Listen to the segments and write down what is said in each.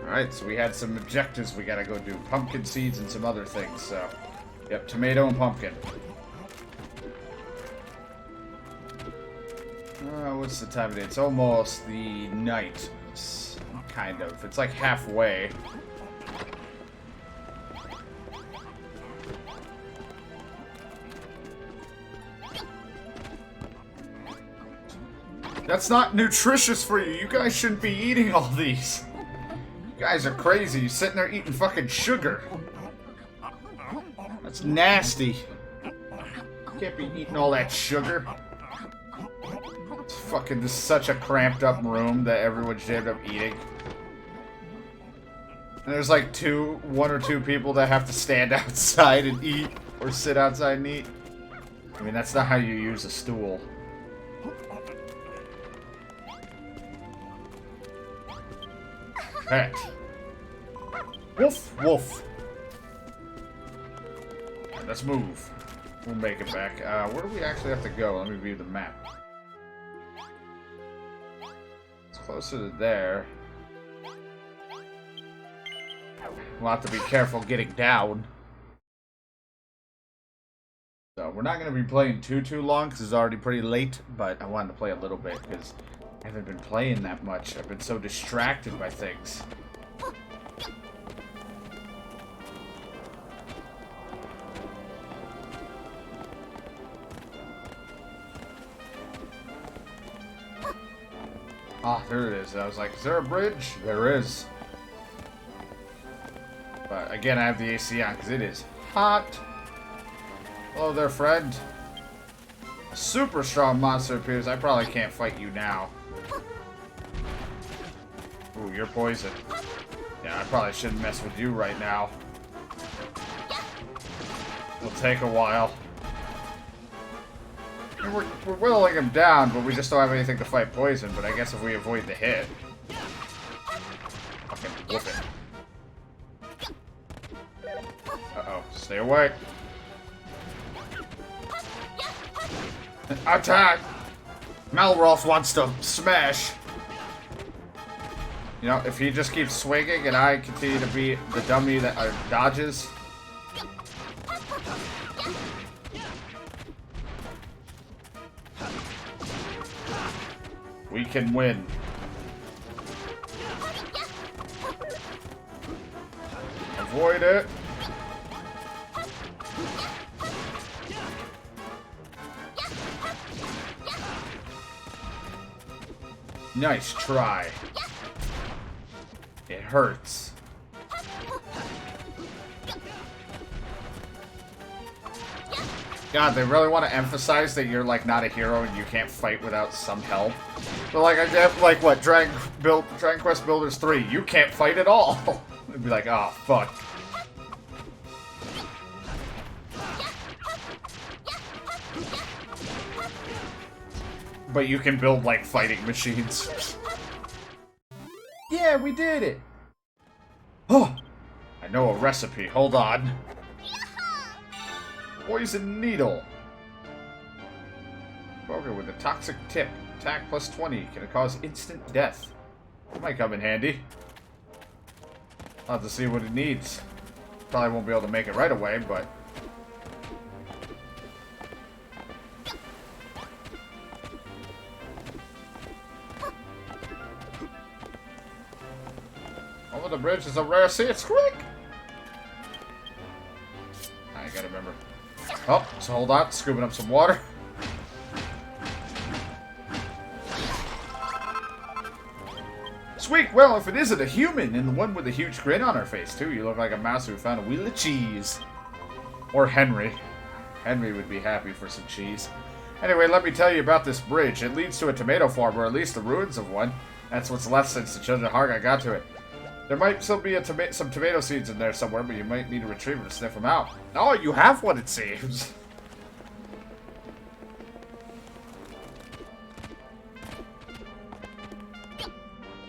Alright, so we had some objectives we gotta go do. Pumpkin seeds and some other things, so... Yep, tomato and pumpkin. What's the time of day? It's almost the night. Kind of. It's like halfway. That's not nutritious for you. You guys shouldn't be eating all these. You guys are crazy. You're sitting there eating fucking sugar. That's nasty. You can't be eating all that sugar. It's fucking just such a cramped up room that everyone's jammed up eating. And there's like one or two people that have to stand outside and eat, or sit outside and eat. I mean, that's not how you use a stool. Pet. Woof, woof. Right, let's move. We'll make it back. Where do we actually have to go? Let me view the map. It's closer to there. We'll have to be careful getting down. So, we're not going to be playing too long, because it's already pretty late, but I wanted to play a little bit, because I haven't been playing that much. I've been so distracted by things. Ah, there it is. I was like, is there a bridge? There is. But again, I have the AC on because it is hot. Hello there, friend. A super strong monster appears. I probably can't fight you now. Ooh, you're poisoned. Yeah, I probably shouldn't mess with you right now. It'll take a while. We're whittling him down, but we just don't have anything to fight poison. But I guess if we avoid the hit... Fucking whoop it. Uh-oh. Stay away. Attack! Malroth wants to smash. You know, if he just keeps swinging and I continue to be the dummy that dodges... we can win. Avoid it. Nice try. It hurts. God, they really want to emphasize that you're like not a hero and you can't fight without some help. But like I have like what Dragon Quest Builders 3, you can't fight at all. It'd be like, oh fuck. But you can build like fighting machines. Yeah, we did it. Oh, I know a recipe. Hold on. Poison needle. Broken with a toxic tip. Attack plus 20. Can it cause instant death? That might come in handy. I'll have to see what it needs. Probably won't be able to make it right away, but... over the bridge is a rare sea. It's quick! I gotta remember. Oh, so hold on. Scooping up some water. Sweet! Well, if it isn't a human, and the one with a huge grin on her face, too, you look like a mouse who found a wheel of cheese. Or Henry. Henry would be happy for some cheese. Anyway, let me tell you about this bridge. It leads to a tomato farm, or at least the ruins of one. That's what's left since the Children of Harga got to it. There might still be some tomato seeds in there somewhere, but you might need a retriever to sniff them out. Oh, you have one, it seems.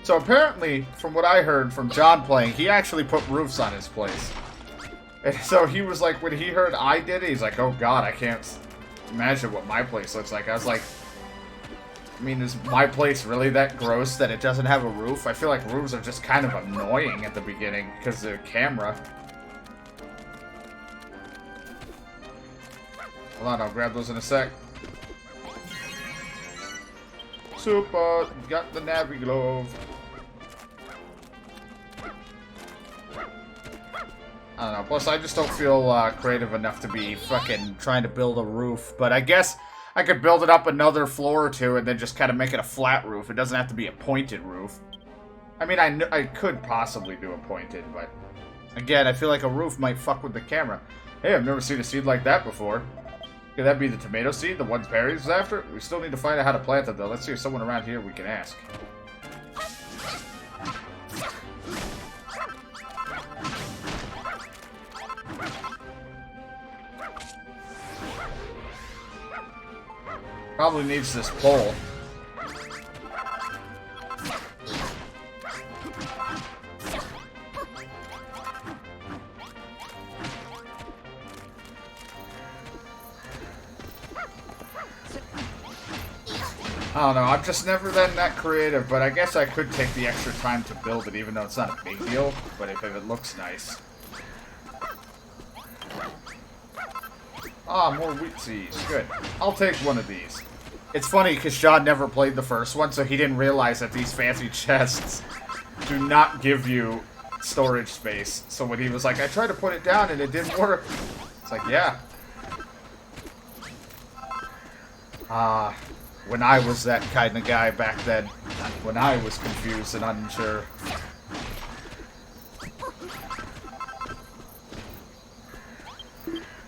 So apparently, from what I heard from John playing, he actually put roofs on his place. And so he was like, when he heard I did it, he's like, oh god, I can't imagine what my place looks like. I was like, I mean, is my place really that gross that it doesn't have a roof? I feel like roofs are just kind of annoying at the beginning because of the camera. Hold on, I'll grab those in a sec. Super, got the Navi glove. I don't know, plus I just don't feel creative enough to be fucking trying to build a roof, but I guess I could build it up another floor or two and then just kind of make it a flat roof. It doesn't have to be a pointed roof. I mean, I could possibly do a pointed, but again, I feel like a roof might fuck with the camera. Hey, I've never seen a seed like that before. Could that be the tomato seed, the one Perry's is after? We still need to find out how to plant it, though. Let's see if someone around here we can ask. Probably needs this pole. I don't know, I've just never been that creative, but I guess I could take the extra time to build it, even though it's not a big deal, but if it looks nice. Ah, more wheat seeds. Good. I'll take one of these. It's funny, because Sean never played the first one, so he didn't realize that these fancy chests do not give you storage space. So when he was like, I tried to put it down and it didn't work. It's like, yeah. When I was that kind of guy back then. When I was confused and unsure.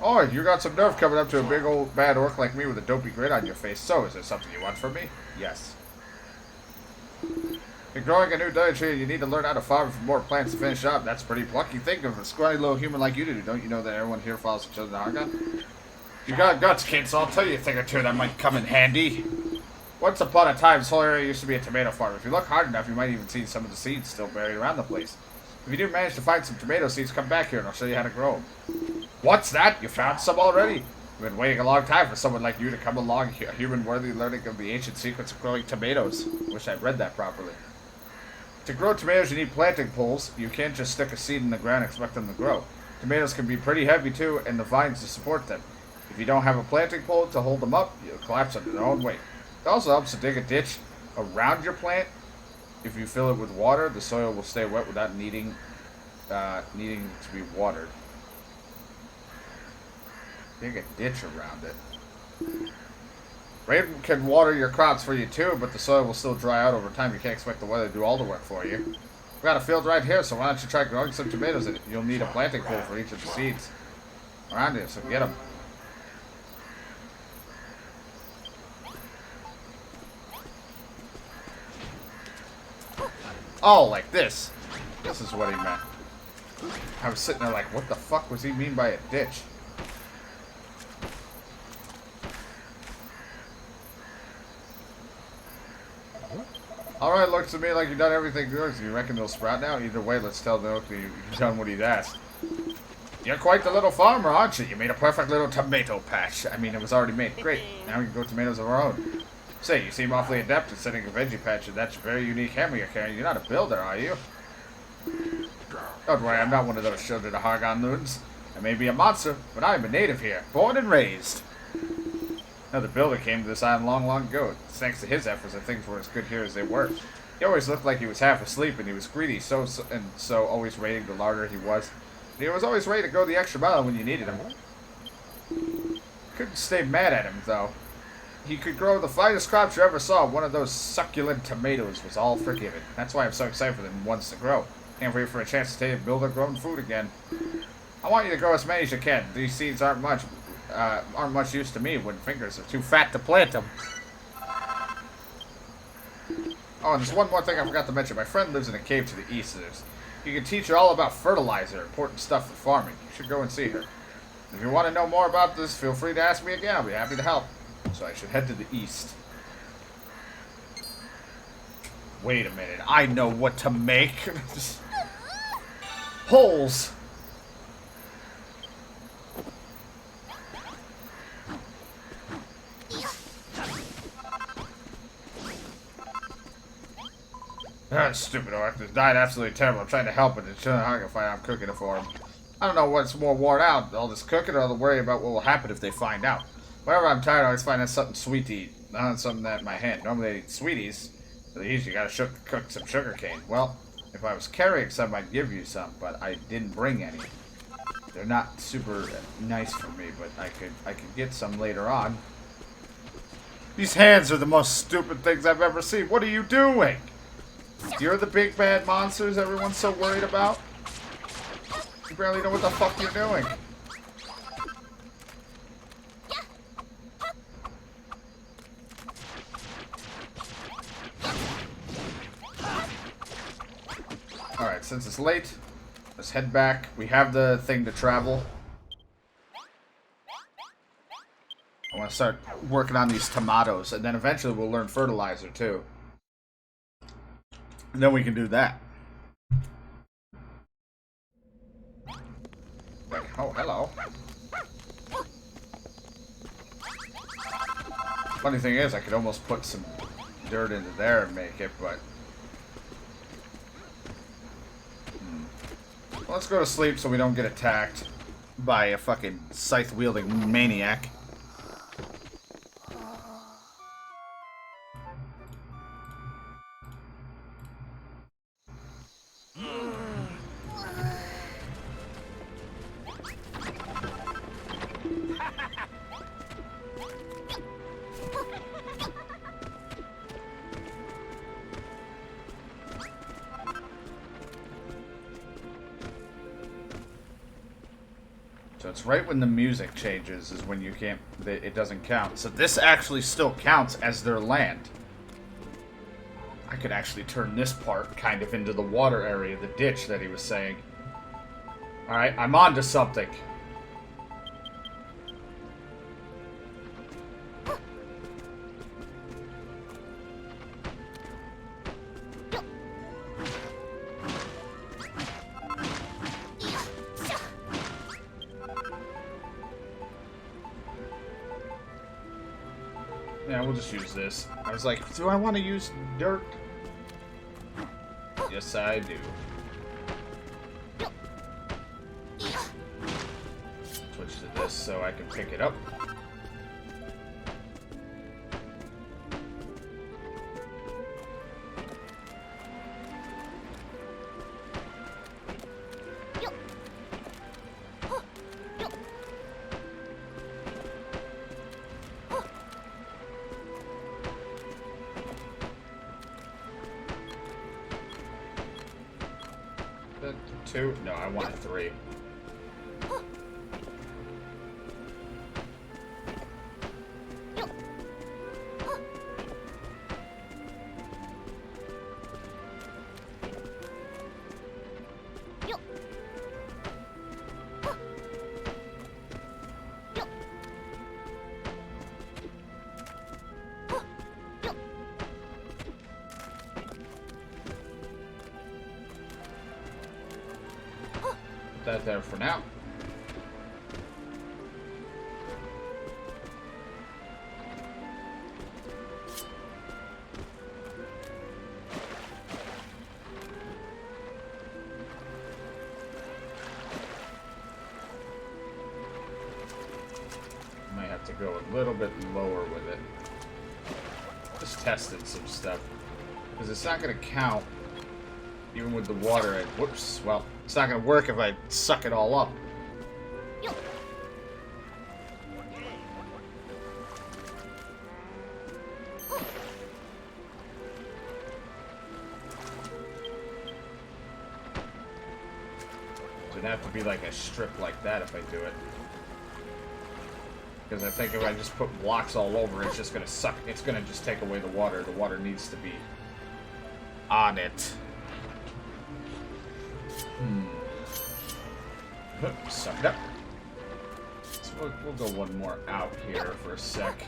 Oh, you got some nerve coming up to a big old bad orc like me with a dopey grin on your face. So, is there something you want from me? Yes. You're growing a new diet tree, you need to learn how to farm for more plants to finish up. That's pretty plucky. Think of a scrawny little human like you do. Don't you know that everyone here follows each other in Argon? You got guts, kid, so I'll tell you a thing or two that might come in handy. Once upon a time, this whole area used to be a tomato farm. If you look hard enough, you might even see some of the seeds still buried around the place. If you do manage to find some tomato seeds, come back here and I'll show you how to grow them. What's that? You found some already? We've been waiting a long time for someone like you to come along, a human worthy learning of the ancient secrets of growing tomatoes. Wish I'd read that properly. To grow tomatoes, you need planting poles. You can't just stick a seed in the ground and expect them to grow. Tomatoes can be pretty heavy too, and the vines to support them. If you don't have a planting pole to hold them up, you'll collapse under their own weight. It also helps to dig a ditch around your plant. If you fill it with water, the soil will stay wet without needing to be watered. Dig a ditch around it. Rain can water your crops for you too, but the soil will still dry out over time. You can't expect the weather to do all the work for you. We've got a field right here, so why don't you try growing some tomatoes in it? You'll need a planting pole for each of the seeds around it, so get them. Oh, like this. This is what he meant. I was sitting there like, what the fuck was he mean by a ditch? Alright, looks to me like you've done everything good. You reckon they'll sprout now? Either way, let's tell the oak that you've done what he's asked. You're quite the little farmer, aren't you? You made a perfect little tomato patch. I mean, it was already made. Great. Now we can grow tomatoes of our own. Say, you seem awfully adept at setting a veggie patch, and that's a very unique hammer you're carrying. You're not a builder, are you? Don't worry, I'm not one of those children of Hargon loons. I may be a monster, but I am a native here, born and raised. Now, the builder came to this island long, long ago. It's thanks to his efforts that things were as good here as they were. He always looked like he was half asleep, and he was greedy, so always raiding the larder he was. And he was always ready to go the extra mile when you needed him. Couldn't stay mad at him, though. He could grow the finest crops you ever saw. One of those succulent tomatoes was all forgiven. That's why I'm so excited for them ones to grow. Can't wait for a chance to stay and build a grown food again. I want you to grow as many as you can. These seeds aren't much use to me when fingers are too fat to plant them. Oh, and there's one more thing I forgot to mention. My friend lives in a cave to the east of this. You can teach her all about fertilizer, important stuff for farming. You should go and see her. If you want to know more about this, feel free to ask me again. I'll be happy to help. So I should head to the east. Wait a minute. I know what to make. Holes. That stupid orc has died absolutely terrible. I'm trying to help, but it's not how I can find out I'm cooking it for him. I don't know what's more worn out, all this cooking or the worry about what will happen if they find out. Whenever I'm tired, I always find something sweet to eat, not something that in my hand. Normally I eat sweeties, but they usually gotta cook some sugar cane. Well, if I was carrying some, I'd give you some, but I didn't bring any. They're not super nice for me, but I could get some later on. These hands are the most stupid things I've ever seen. What are you doing? You're the big bad monsters everyone's so worried about? You barely know what the fuck you're doing. Alright, since it's late, let's head back. We have the thing to travel. I want to start working on these tomatoes, and then eventually we'll learn fertilizer too. And then we can do that. Oh, hello. Funny thing is, I could almost put some dirt into there and make it, but... Well, let's go to sleep so we don't get attacked by a fucking scythe-wielding maniac. So it's right when the music changes is when you can't, it doesn't count. So this actually still counts as their land. I could actually turn this part kind of into the water area, the ditch that he was saying. Alright, I'm on to something. Yeah, we'll just use this. I was like, do I want to use dirt? Yes, I do. Switch to this so I can pick it up. Two? No, I wanted three. That there for now. Might have to go a little bit lower with it. Just testing some stuff. Because it's not going to count even with the water in. Whoops. Well, it's not going to work if I suck it all up. It'd have to be like a strip like that if I do it. Because I think if I just put blocks all over, it's just going to suck. It's going to just take away the water. The water needs to be on it. Suck it up. So we'll go one more out here for a sec.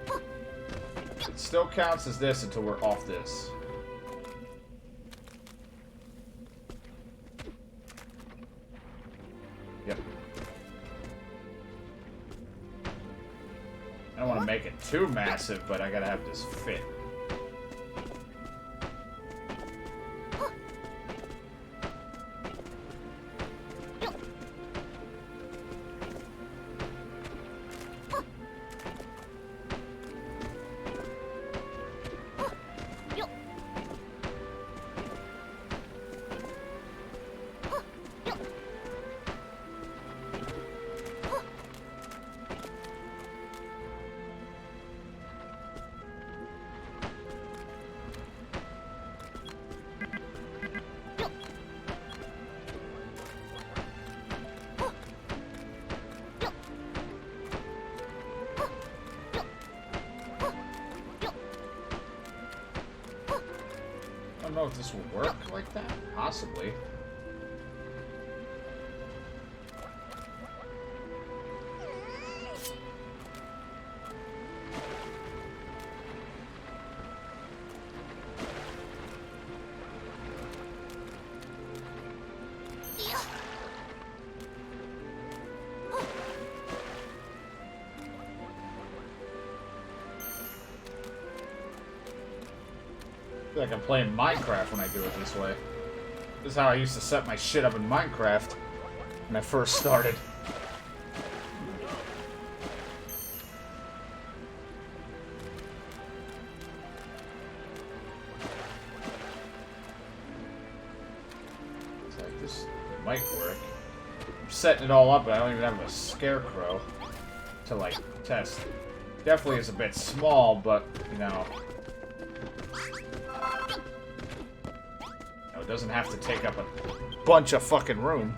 It still counts as this until we're off this. Yep. I don't want to make it too massive, but I gotta have this fit. know if this will work like that. Possibly. I feel like I'm playing Minecraft when I do it this way. This is how I used to set my shit up in Minecraft when I first started. It's like this might work. I'm setting it all up, but I don't even have a scarecrow to like test. Definitely is a bit small, but you know. It doesn't have to take up a bunch of fucking room.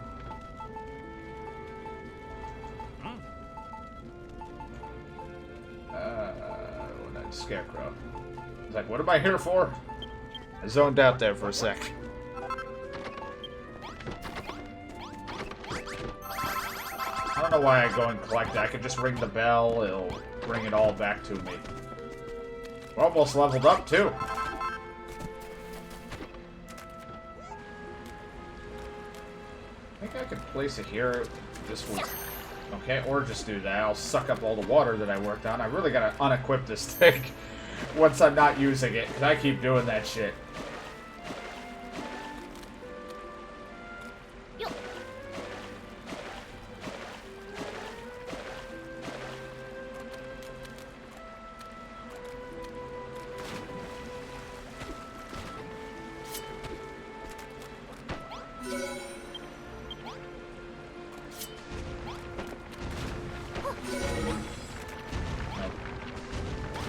Scarecrow. It's like, what am I here for? I zoned out there for a sec. I don't know why I go and collect it. I could just ring the bell. It'll bring it all back to me. We're almost leveled up, too. I think I could place it here. This will... Okay, or just do that. I'll suck up all the water that I worked on. I really gotta unequip this thing once I'm not using it, because I keep doing that shit.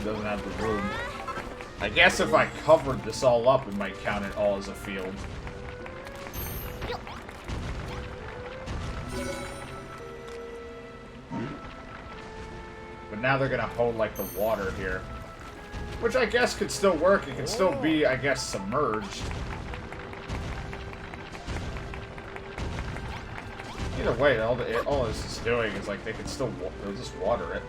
Doesn't have the room. I guess if I covered this all up, it might count it all as a field. But now they're gonna hold like the water here, which I guess could still work. It could still be, I guess, submerged. Either way, all this is doing is like they could still they'll just water it.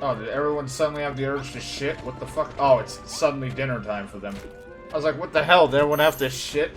Oh, did everyone suddenly have the urge to shit? What the fuck? Oh, it's suddenly dinner time for them. I was like, what the hell? Did everyone have to shit?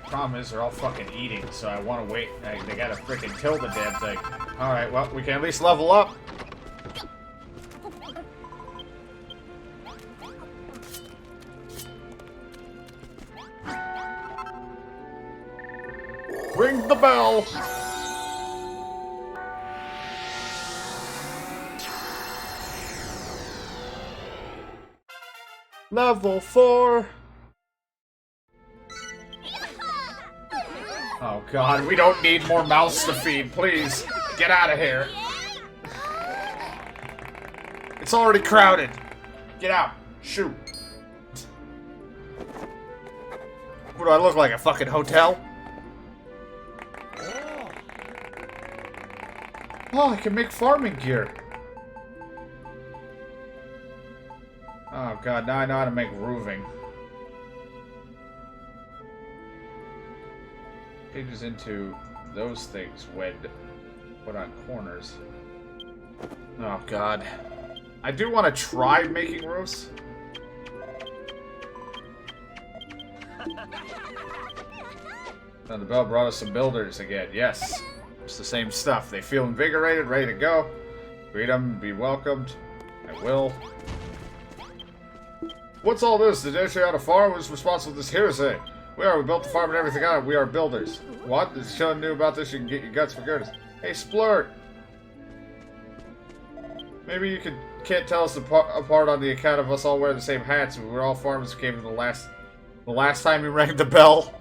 Problem is, they're all fucking eating, so I want to wait. They gotta freaking kill the damn thing. Alright, well, we can at least level up. Ring the bell! Level 4! Oh god, we don't need more mouths to feed, please. Get out of here. It's already crowded. Get out. Shoot. What do I look like, a fucking hotel? Oh, I can make farming gear. Oh god, now I know how to make roofing. changes into those things when put on corners. Oh god. I do want to try making roofs. Now the bell brought us some builders again. Yes. It's the same stuff. They feel invigorated, ready to go. Greet them, be welcomed. I will. What's all this? Did they show you how to farm? Who's responsible for this hearsay? We built the farm and everything on it. We are builders. What? Is Sean new about this? You can get your guts for goodness. Hey, Splurt! Maybe you can't tell us apart on the account of us all wearing the same hats. We're all farmers who came in the last time you rang the bell.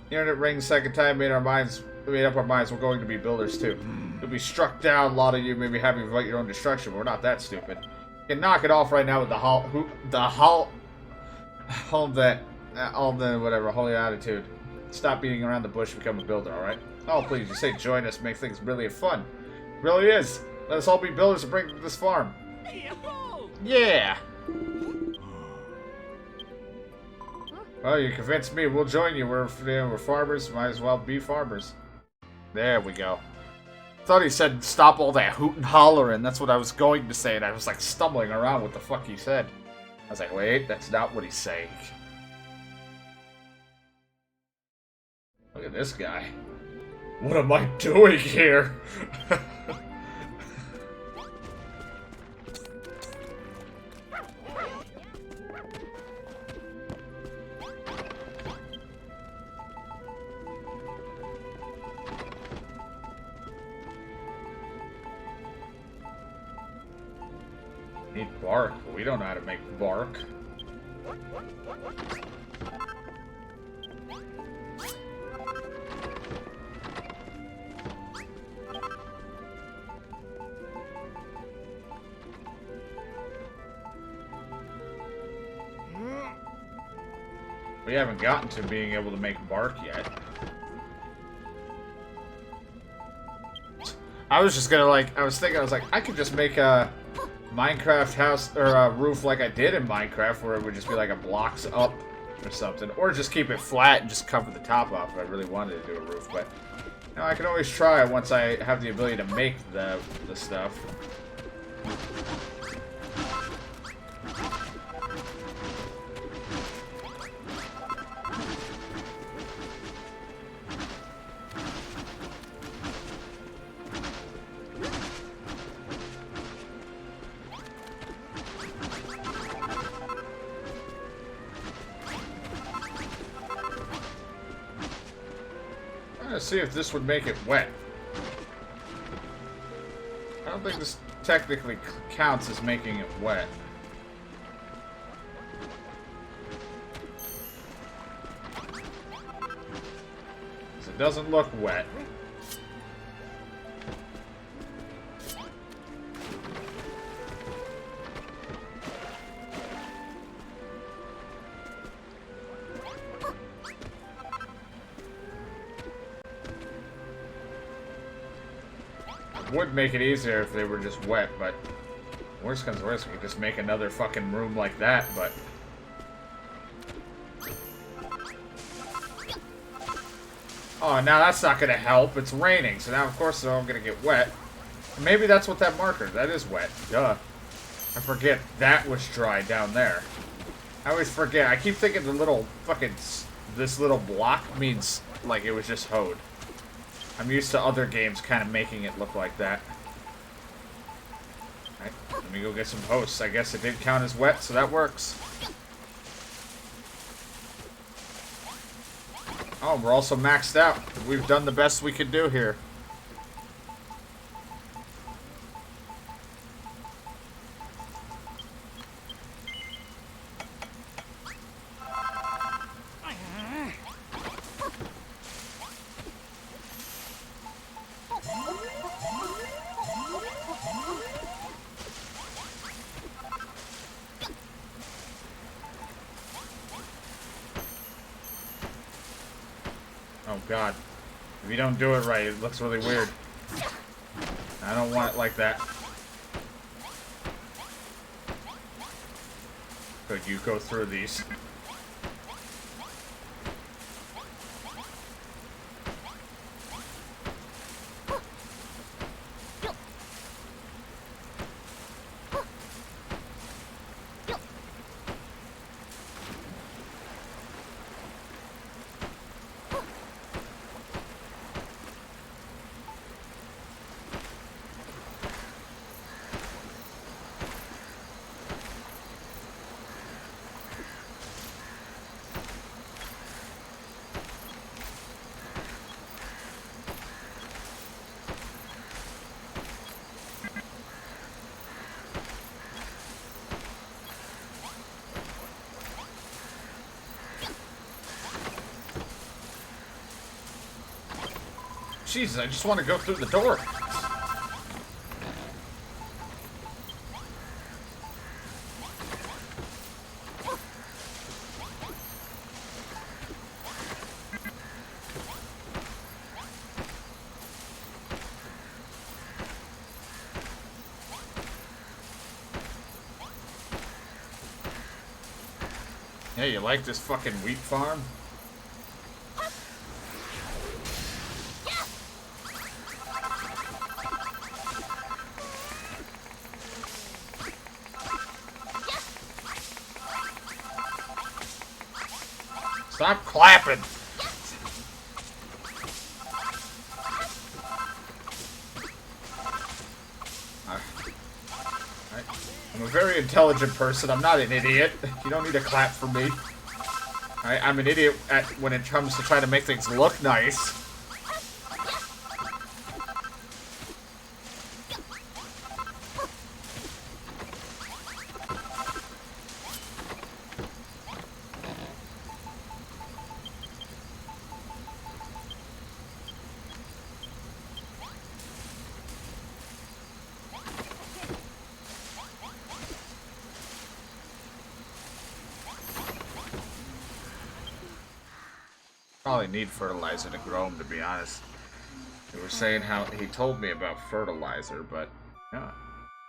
Hearing it ring the second time made up our minds we're going to be builders too. You'll be struck down, a lot of you maybe having to fight your own destruction, but we're not that stupid. You can knock it off right now with the holy attitude. Stop beating around the bush and become a builder, alright? Oh please, you say join us, make things really fun. It really is. Let us all be builders and bring this farm. Yeah! Well, you convinced me. We'll join you. We're farmers. Might as well be farmers. There we go. Thought he said stop all that hoot and hollering. That's what I was going to say, and I was like stumbling around what the fuck he said. I was like, wait, that's not what he's saying. Look at this guy. What am I doing here? Need bark, but we don't know how to make bark. We haven't gotten to being able to make bark yet. I was thinking, I could just make a Minecraft house, or a roof like I did in Minecraft, where it would just be like a blocks up or something. Or just keep it flat and just cover the top off if I really wanted to do a roof. But, you know, I can always try once I have the ability to make the stuff. Let's see if this would make it wet. I don't think this technically counts as making it wet. It doesn't look wet. Would make it easier if they were just wet, but worst comes to worst, we could just make another fucking room like that, but oh, now that's not gonna help. It's raining, so now of course they're all gonna get wet. Maybe that's what that marker, that is wet. Duh. I forget that was dry down there. I always forget. I keep thinking the little fucking, this little block means like it was just hoed. I'm used to other games kind of making it look like that. Alright, let me go get some hosts. I guess it did count as wet, so that works. Oh, we're also maxed out. We've done the best we could do here. Oh god. If you don't do it right, it looks really weird. I don't want it like that. Could you go through these? Jesus, I just want to go through the door. Hey, you like this fucking wheat farm? Stop clapping! I'm a very intelligent person. I'm not an idiot. You don't need to clap for me. I'm an idiot when it comes to trying to make things look nice. Probably need fertilizer to grow them, to be honest. They were saying how he told me about fertilizer, but yeah,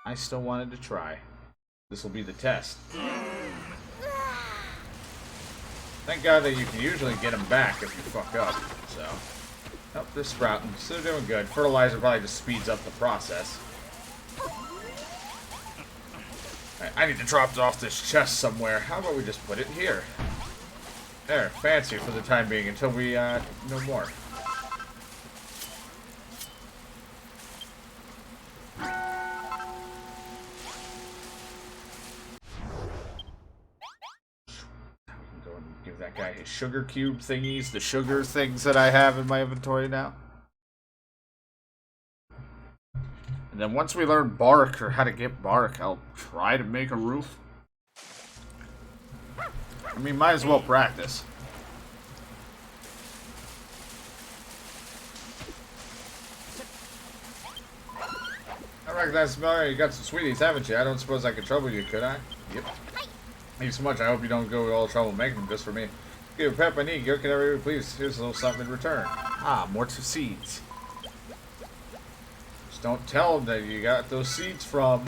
I still wanted to try. This will be the test. Thank God that you can usually get them back if you fuck up. So, nope, they're sprouting. Still doing good. Fertilizer probably just speeds up the process. Right, I need to drop off this chest somewhere. How about we just put it here? There, fancy for the time being until we know more. Go and give that guy his sugar cube thingies, the sugar things that I have in my inventory now. And then once we learn bark or how to get bark, I'll try to make a roof. I mean, might as well practice. I recognize the smell. You got some sweeties, haven't you? I don't suppose I could trouble you, could I? Yep. Thank you so much. I hope you don't go to all trouble making them just for me. Give a pep I need. Go can everybody please. Here's a little something in return. Ah, more seeds. Just don't tell them that you got those seeds from.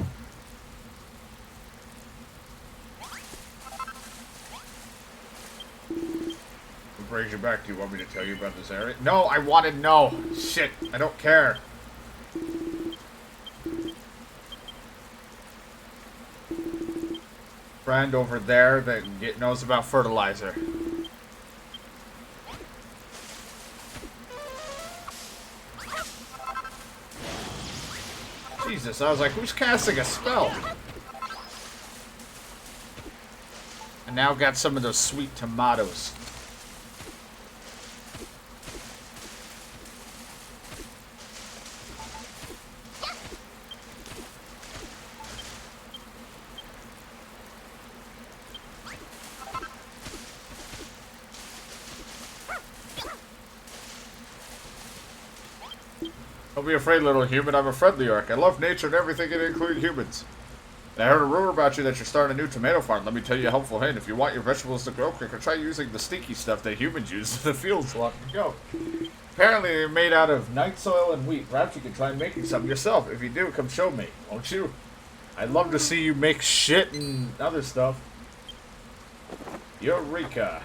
What brings you back? Do you want me to tell you about this area? No, I want to know. Shit, I don't care. Friend over there that knows about fertilizer. Jesus, I was like, who's casting a spell? And now got some of those sweet tomatoes. Don't be afraid, little human. I'm a friendly orc. I love nature and everything in it, including humans. And I heard a rumor about you that you're starting a new tomato farm. Let me tell you a helpful hint. If you want your vegetables to grow quicker, try using the stinky stuff that humans use in the fields long ago. Apparently, they're made out of night soil and wheat. Perhaps you can try making some yourself. If you do, come show me, won't you? I'd love to see you make shit and other stuff. Eureka.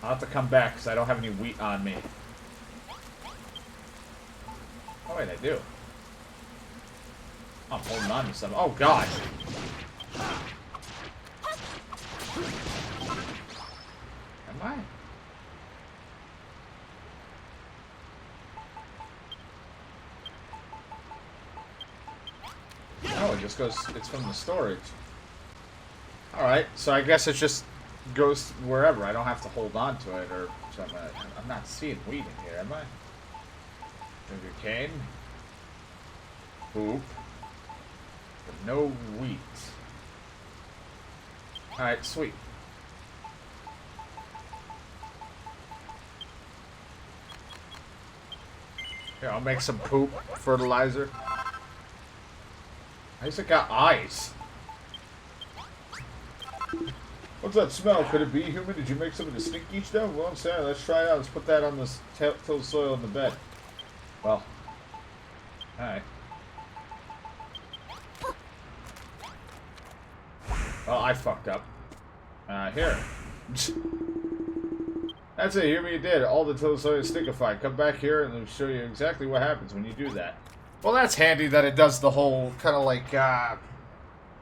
I'll have to come back because I don't have any wheat on me. Oh, wait, I do. I'm holding on to something. Oh, God. Am I? No, it just goes... It's from the storage. Alright, so I guess it just goes wherever. I don't have to hold on to it or something. I'm not seeing wheat in here, am I? Sugar cane. Poop. But no wheat. Alright, sweet. Here, I'll make some poop fertilizer. How's it got eyes? What's that smell? Could it be human? Did you make some of the stinky stuff? Well, I'm sorry. Let's try it out. Let's put that on this tilled soil in the bed. Well, alright. Well, I fucked up. Here. That's it. Hear me, you did. All the tilled soil is stinkified. Come back here and I'll show you exactly what happens when you do that. Well, that's handy that it does the whole kind of like, you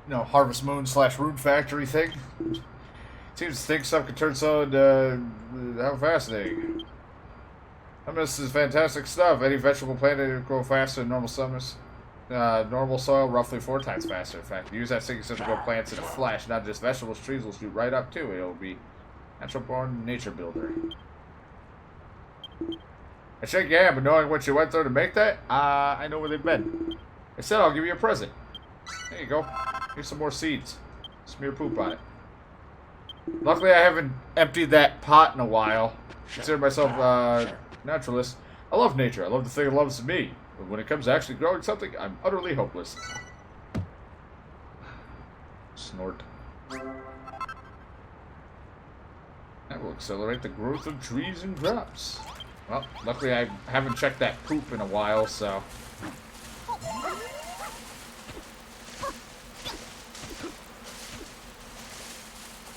know, Harvest Moon / Rune Factory thing. Seems to think stuff can turn so into... how fascinating. I mean, this is fantastic stuff. Any vegetable plant will grow faster than normal summers. Normal soil, roughly 4 times faster. In fact, use that stinking stuff to grow plants in a flash. Not just vegetables, trees will shoot right up too. It'll be natural-born nature builder. I shake your hand, but knowing what you went through to make that, I know where they've been. Instead, I'll give you a present. There you go. Here's some more seeds. Smear poop on it. Luckily, I haven't emptied that pot in a while. Consider myself naturalist. I love nature. I love the thing it loves me. But when it comes to actually growing something, I'm utterly hopeless. Snort. That will accelerate the growth of trees and crops. Well, luckily I haven't checked that poop in a while, so...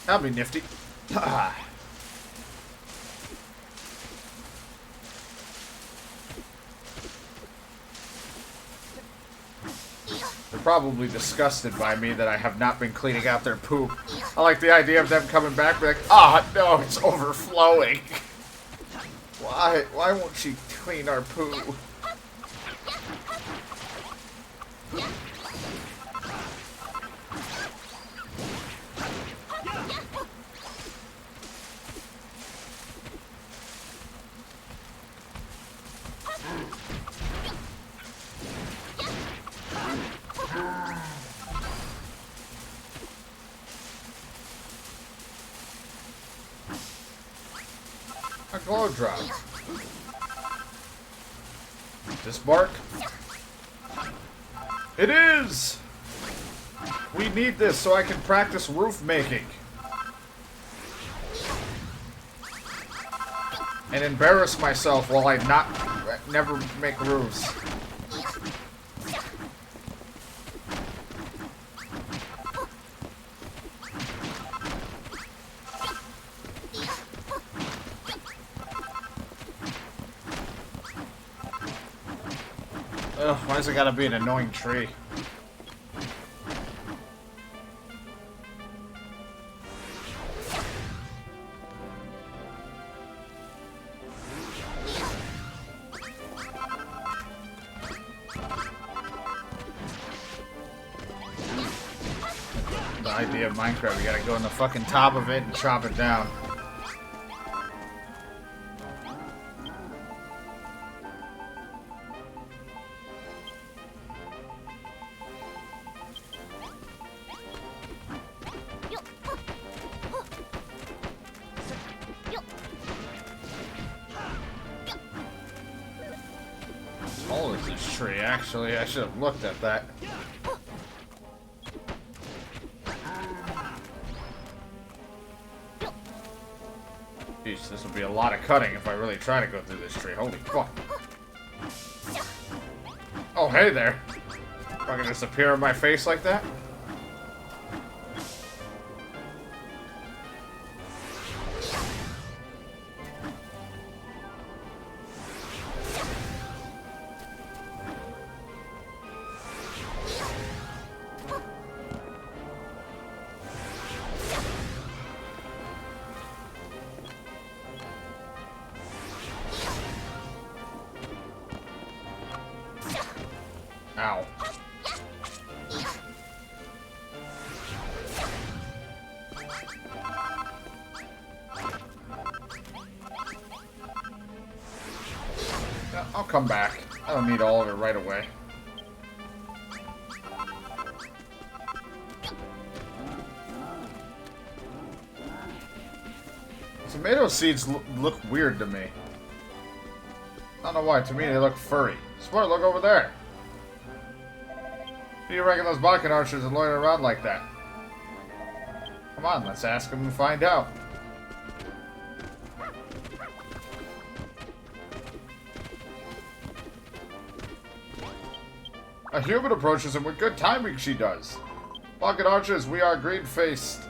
That'll be nifty. They're probably disgusted by me that I have not been cleaning out their poop. I like the idea of them coming back and be like, oh no, it's overflowing. Why won't she clean our poo? A glow drop. This bark? It is! We need this so I can practice roof making. And embarrass myself while I never make roofs. Ugh, why's it gotta be an annoying tree? The idea of Minecraft, you gotta go on the fucking top of it and chop it down. How tall is this tree? Actually, I should have looked at that. Jeez, this will be a lot of cutting if I really try to go through this tree. Holy fuck. Oh, hey there. Fucking just appear in my face like that? Ow. Yeah, I'll come back. I don't need all of it right away. Tomato seeds look weird to me. I don't know why. To me, they look furry. Sport, look over there. Who do you reckon those Balkan archers are loitering around like that? Come on, let's ask them and find out. A human approaches him with good timing, she does. Balkan archers, we are green-faced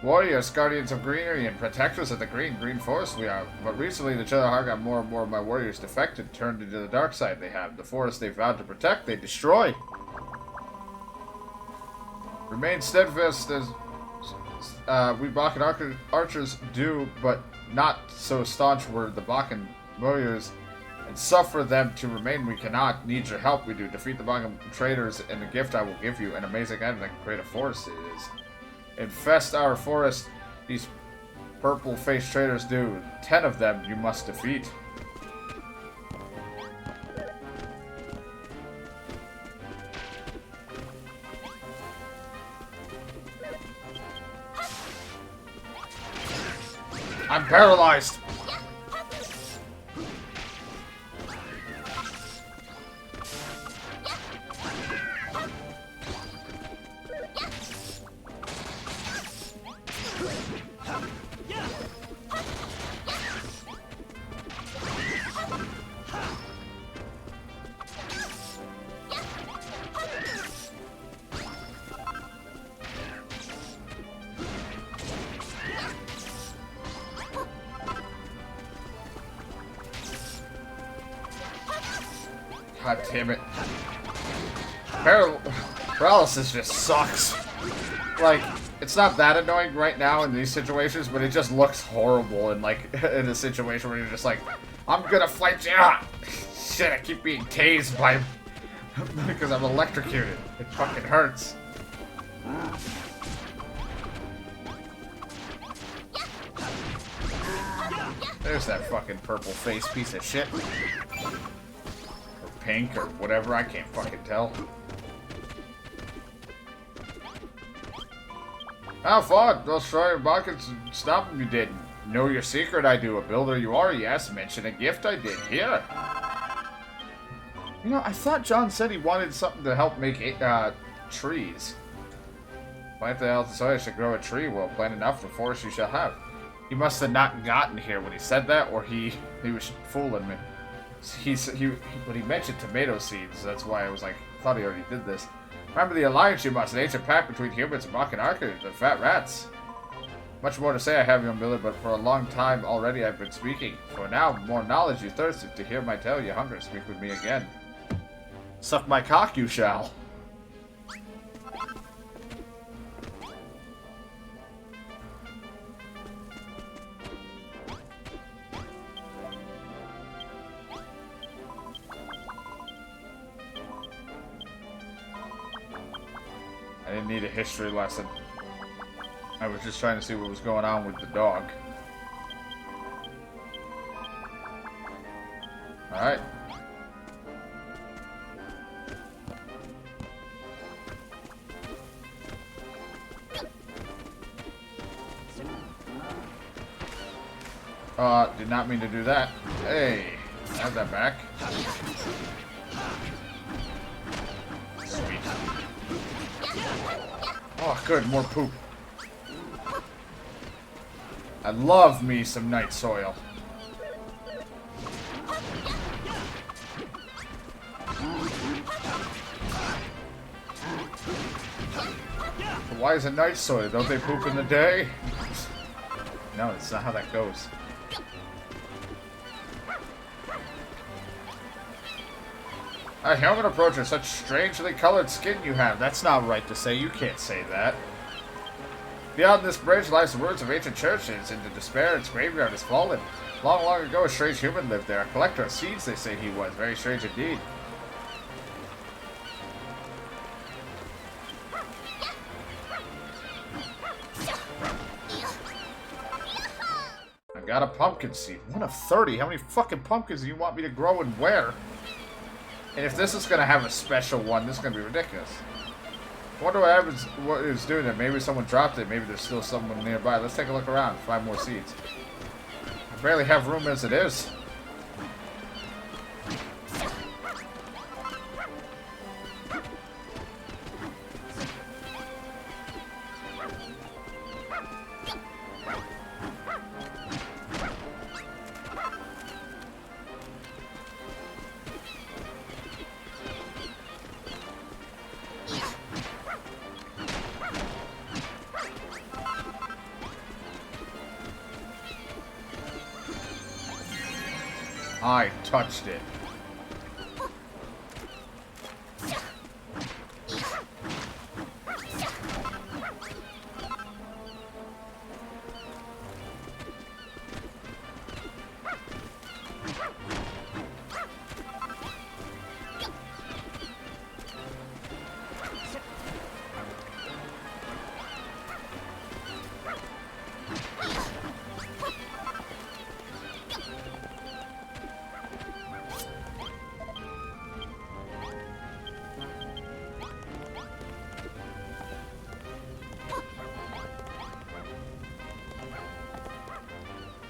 warriors, guardians of greenery, and protectors of the green forest we are. But recently, the Chilahar got more and more of my warriors defected, turned into the dark side they have. The forest they vowed to protect, they destroy. Remain steadfast as we Balkan archers do, but not so staunch were the Balkan warriors, and suffer them to remain we cannot. Need your help we do. Defeat the Balkan traitors, and the gift I will give you, an amazing item that can create a forest it is. Infest our forest, these purple-faced traitors do. 10 of them you must defeat. I'm paralyzed! God damn it. Paralysis just sucks. Like, it's not that annoying right now in these situations, but it just looks horrible in, like, in a situation where you're just like, I'm gonna fight you! Ah! Shit, I keep being tased by... because I'm electrocuted. It fucking hurts. There's that fucking purple face piece of shit. Pink or whatever, I can't fucking tell. How fun! Those Australian buckets stop them you did. Know your secret, I do. A builder you are, yes. Mention a gift I did. Here. You know, I thought John said he wanted something to help make trees. Plant the healthy soil should grow a tree. Well, plant enough for forest you shall have. He must have not gotten here when he said that, or he was fooling me. When he mentioned tomato seeds, that's why I was like, I thought he already did this. Remember the alliance you must, an ancient pact between humans and Balkan archers, the fat rats. Much more to say I have, young Miller, but for a long time already I've been speaking. For now, more knowledge you thirsted, to hear my tale you hunger, speak with me again. Suck my cock you shall. I didn't need a history lesson. I was just trying to see what was going on with the dog. Alright. Did not mean to do that. Hey, have that back. Sweet. Oh, good, more poop. I love me some night soil. Why is it night soil? Don't they poop in the day? No, that's not how that goes. A human approacher, such strangely colored skin you have. That's not right to say. You can't say that. Beyond this bridge lies the ruins of ancient churches. Into despair, its graveyard is fallen. Long, long ago, a strange human lived there. A collector of seeds, they say he was. Very strange indeed. I got a pumpkin seed. 1 of 30. How many fucking pumpkins do you want me to grow and where? And if this is going to have a special one, this is going to be ridiculous. I wonder what it's doing there. Maybe someone dropped it. Maybe there's still someone nearby. Let's take a look around. 5 more seeds. I barely have room as it is. I touched it.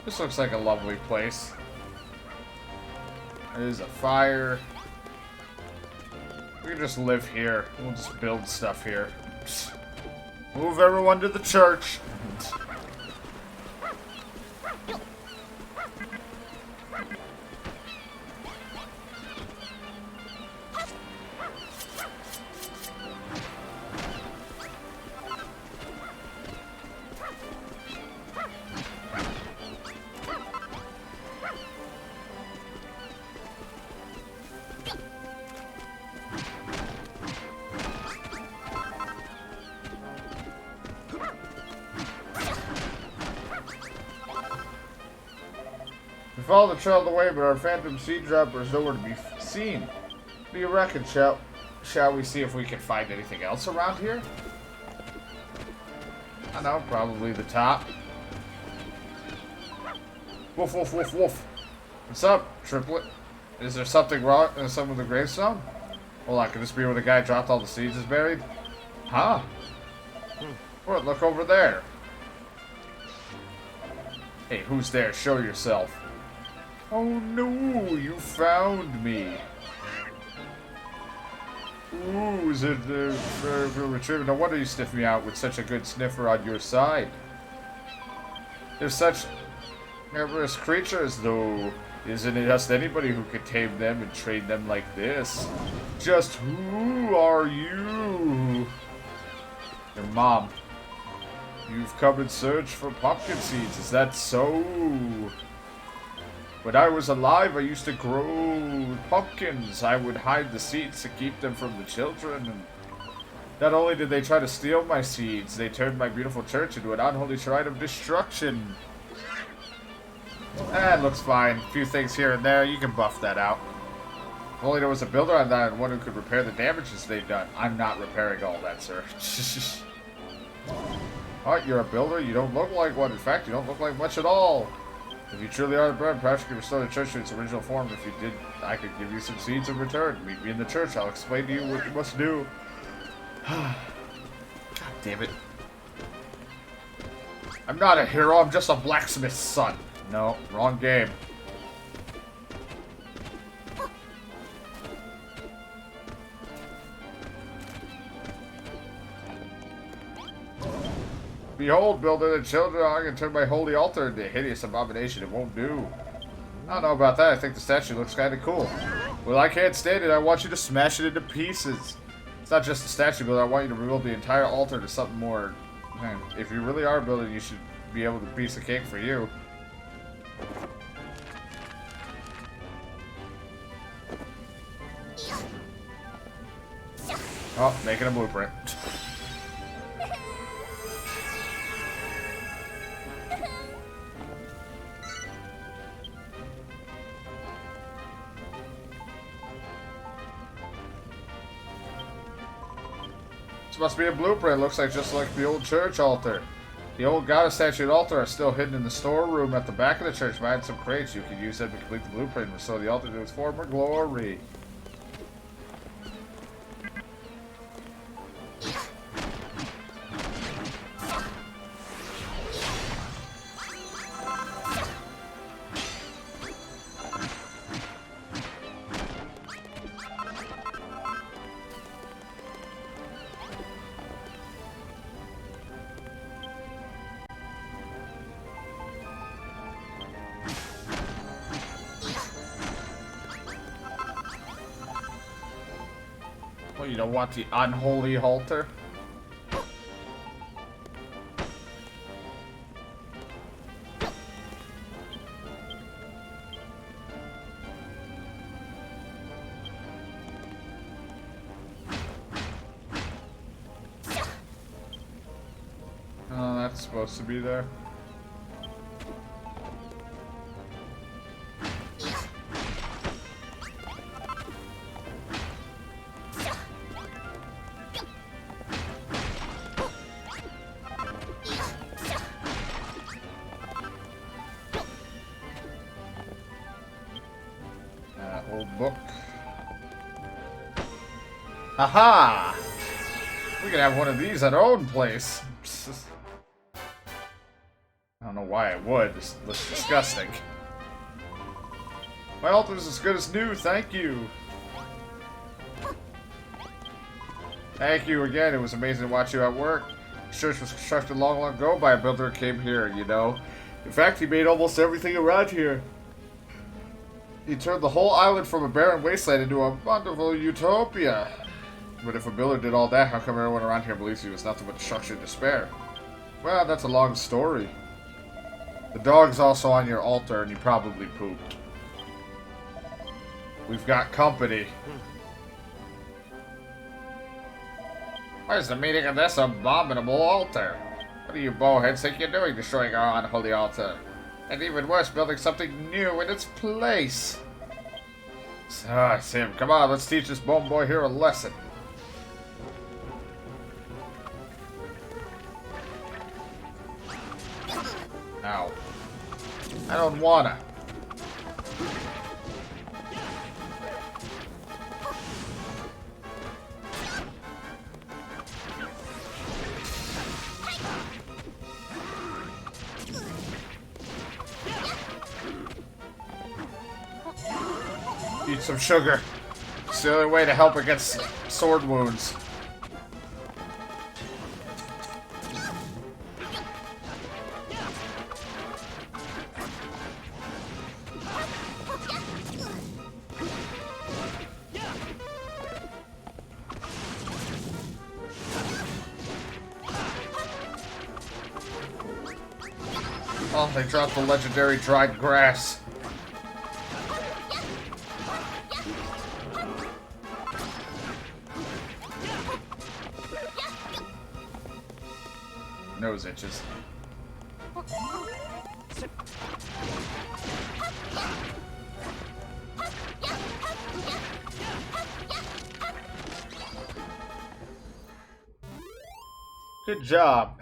This looks like a lovely place. There's a fire. We can just live here. We'll just build stuff here. Move everyone to the church. We follow the trail of the way, but our phantom seed dropper is nowhere to be seen. What do you reckon? Shall we see if we can find anything else around here? I know, probably the top. Woof, woof, woof, woof. What's up, triplet? Is there something wrong in some of the gravestone? Hold on, could this be where the guy dropped all the seeds is buried? Huh? What, look over there. Hey, who's there? Show yourself. Oh no, you found me. Ooh, is it retriever? No wonder you sniffed me out with such a good sniffer on your side. They're such nervous creatures, though. Isn't it just anybody who could tame them and train them like this? Just who are you? Your mom. You've come in search for pumpkin seeds, is that so? When I was alive, I used to grow pumpkins. I would hide the seeds to keep them from the children. And not only did they try to steal my seeds, they turned my beautiful church into an unholy shrine of destruction. It looks fine. A few things here and there. You can buff that out. If only there was a builder on that and one who could repair the damages they've done. I'm not repairing all that, sir. Alright, you're a builder. You don't look like one. In fact, you don't look like much at all. If you truly are the bread, perhaps you could restore the church to its original form. If you did, I could give you some seeds in return. Meet me in the church. I'll explain to you what you must do. God damn it. I'm not a hero. I'm just a blacksmith's son. No, wrong game. Behold, builder, the children are going to turn my holy altar into a hideous abomination. It won't do. I don't know about that. I think the statue looks kind of cool. Well, I can't stand it. I want you to smash it into pieces. It's not just the statue, builder. I want you to rebuild the entire altar to something more. Man, if you really are building, you should be able to piece of cake for you. Oh, making a blueprint. This must be a blueprint. Looks like just like the old church altar. The old goddess statue and altar are still hidden in the storeroom at the back of the church. Behind some crates, you can use them to complete the blueprint and restore the altar to its former glory. Well, you don't want the unholy altar? supposed to be there. Old book. Haha! We could have one of these at our own place. I don't know why I would. This looks disgusting. My altar's as good as new, thank you. Thank you again. It was amazing to watch you at work. The church was constructed long, long ago by a builder who came here, you know. In fact, he made almost everything around here. He turned the whole island from a barren wasteland into a wonderful utopia. But if a builder did all that, how come everyone around here believes he was nothing but destruction and despair? Well, that's a long story. The dog's also on your altar, and you probably pooped. We've got company. Where's the meaning of this abominable altar? What do you bowheads think you're doing, destroying our unholy altar? And even worse, building something new in its place. Sim, come on, let's teach this bone boy here a lesson. Ow. I don't wanna. Eat some sugar. It's the only way to help against sword wounds. Oh, they dropped the legendary dried grass. Nose itches. Good job.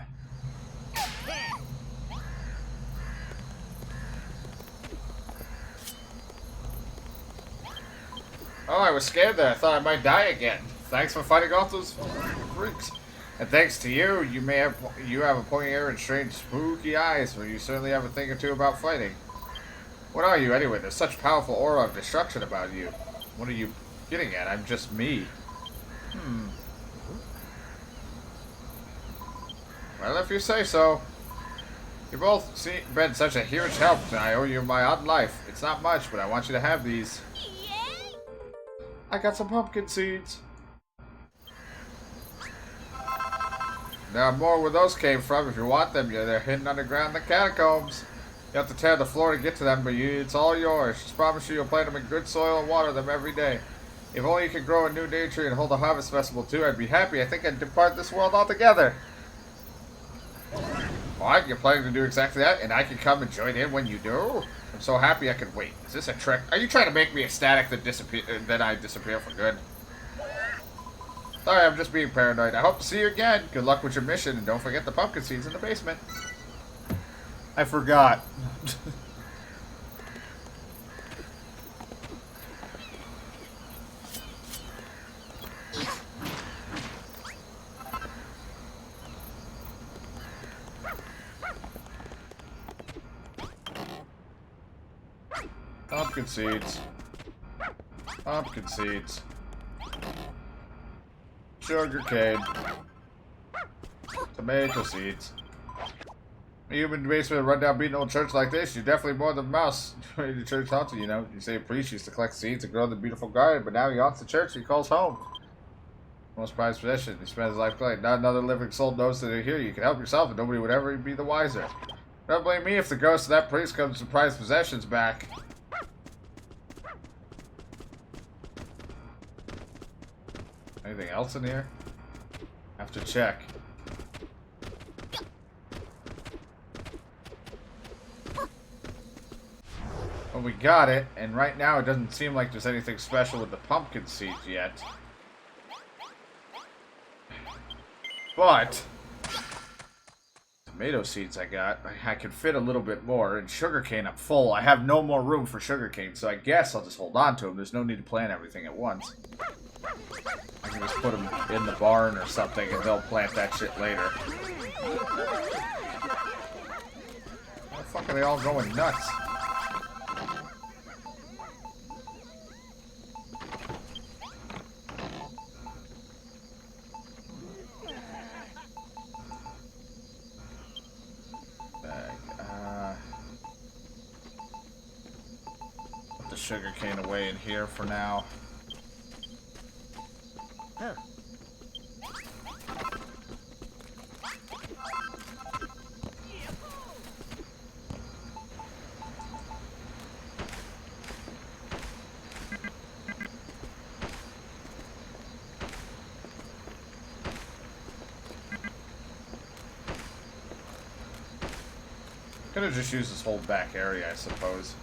Oh, I was scared there. I thought I might die again. Thanks for fighting off those freaks. And thanks to you, you have a pointy ear and strange, spooky eyes, but you certainly have a thing or two about fighting. What are you, anyway? There's such powerful aura of destruction about you. What are you getting at? I'm just me. Well, if you say so. You've both been such a huge help, and I owe you my odd life. It's not much, but I want you to have these. I got some pumpkin seeds. There are more where those came from. If you want them, they're hidden underground in the catacombs. You have to tear the floor to get to them, but it's all yours. Just promise you you'll plant them in good soil and water them every day. If only you could grow a new day tree and hold a harvest festival too, I'd be happy. I think I'd depart this world altogether. What? You're planning to do exactly that? And I can come and join in when you do? I'm so happy I could wait. Is this a trick? Are you trying to make me ecstatic that I disappear for good? Sorry, I'm just being paranoid. I hope to see you again. Good luck with your mission, and don't forget the pumpkin seeds in the basement. I forgot. Pumpkin seeds. Pumpkin seeds. Sugar cane. Tomato seeds. A human basement run down beating old church like this, you're definitely more than a mouse. The church haunted, you know. You say a priest used to collect seeds and grow in the beautiful garden, but now he haunts the church he calls home. Most prized possession. He spends his life playing. Not another living soul knows that you're here. You can help yourself, and nobody would ever be the wiser. Don't blame me if the ghost of that priest comes to prized possessions back. Anything else in here? Have to check. But we got it, and right now it doesn't seem like there's anything special with the pumpkin seeds yet. But tomato seeds I got, I could fit a little bit more. And sugarcane, I'm full. I have no more room for sugarcane, so I guess I'll just hold on to them. There's no need to plant everything at once. I can just put them in the barn or something, and they'll plant that shit later. Why the fuck are they all going nuts? Put the sugarcane away in here for now. Huh. Could have just used this whole back area, I suppose.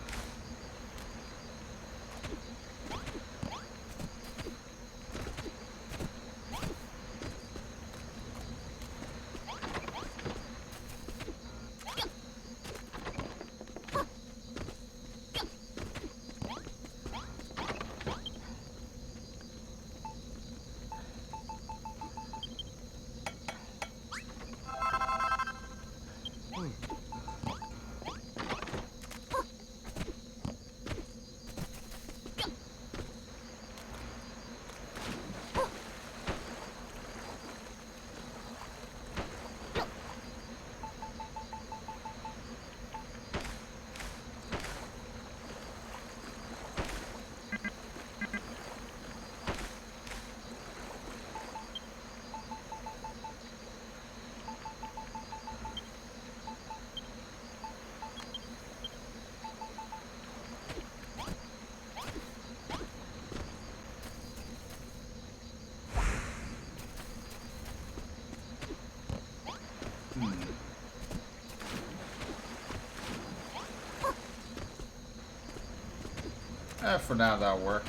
For now, that'll work.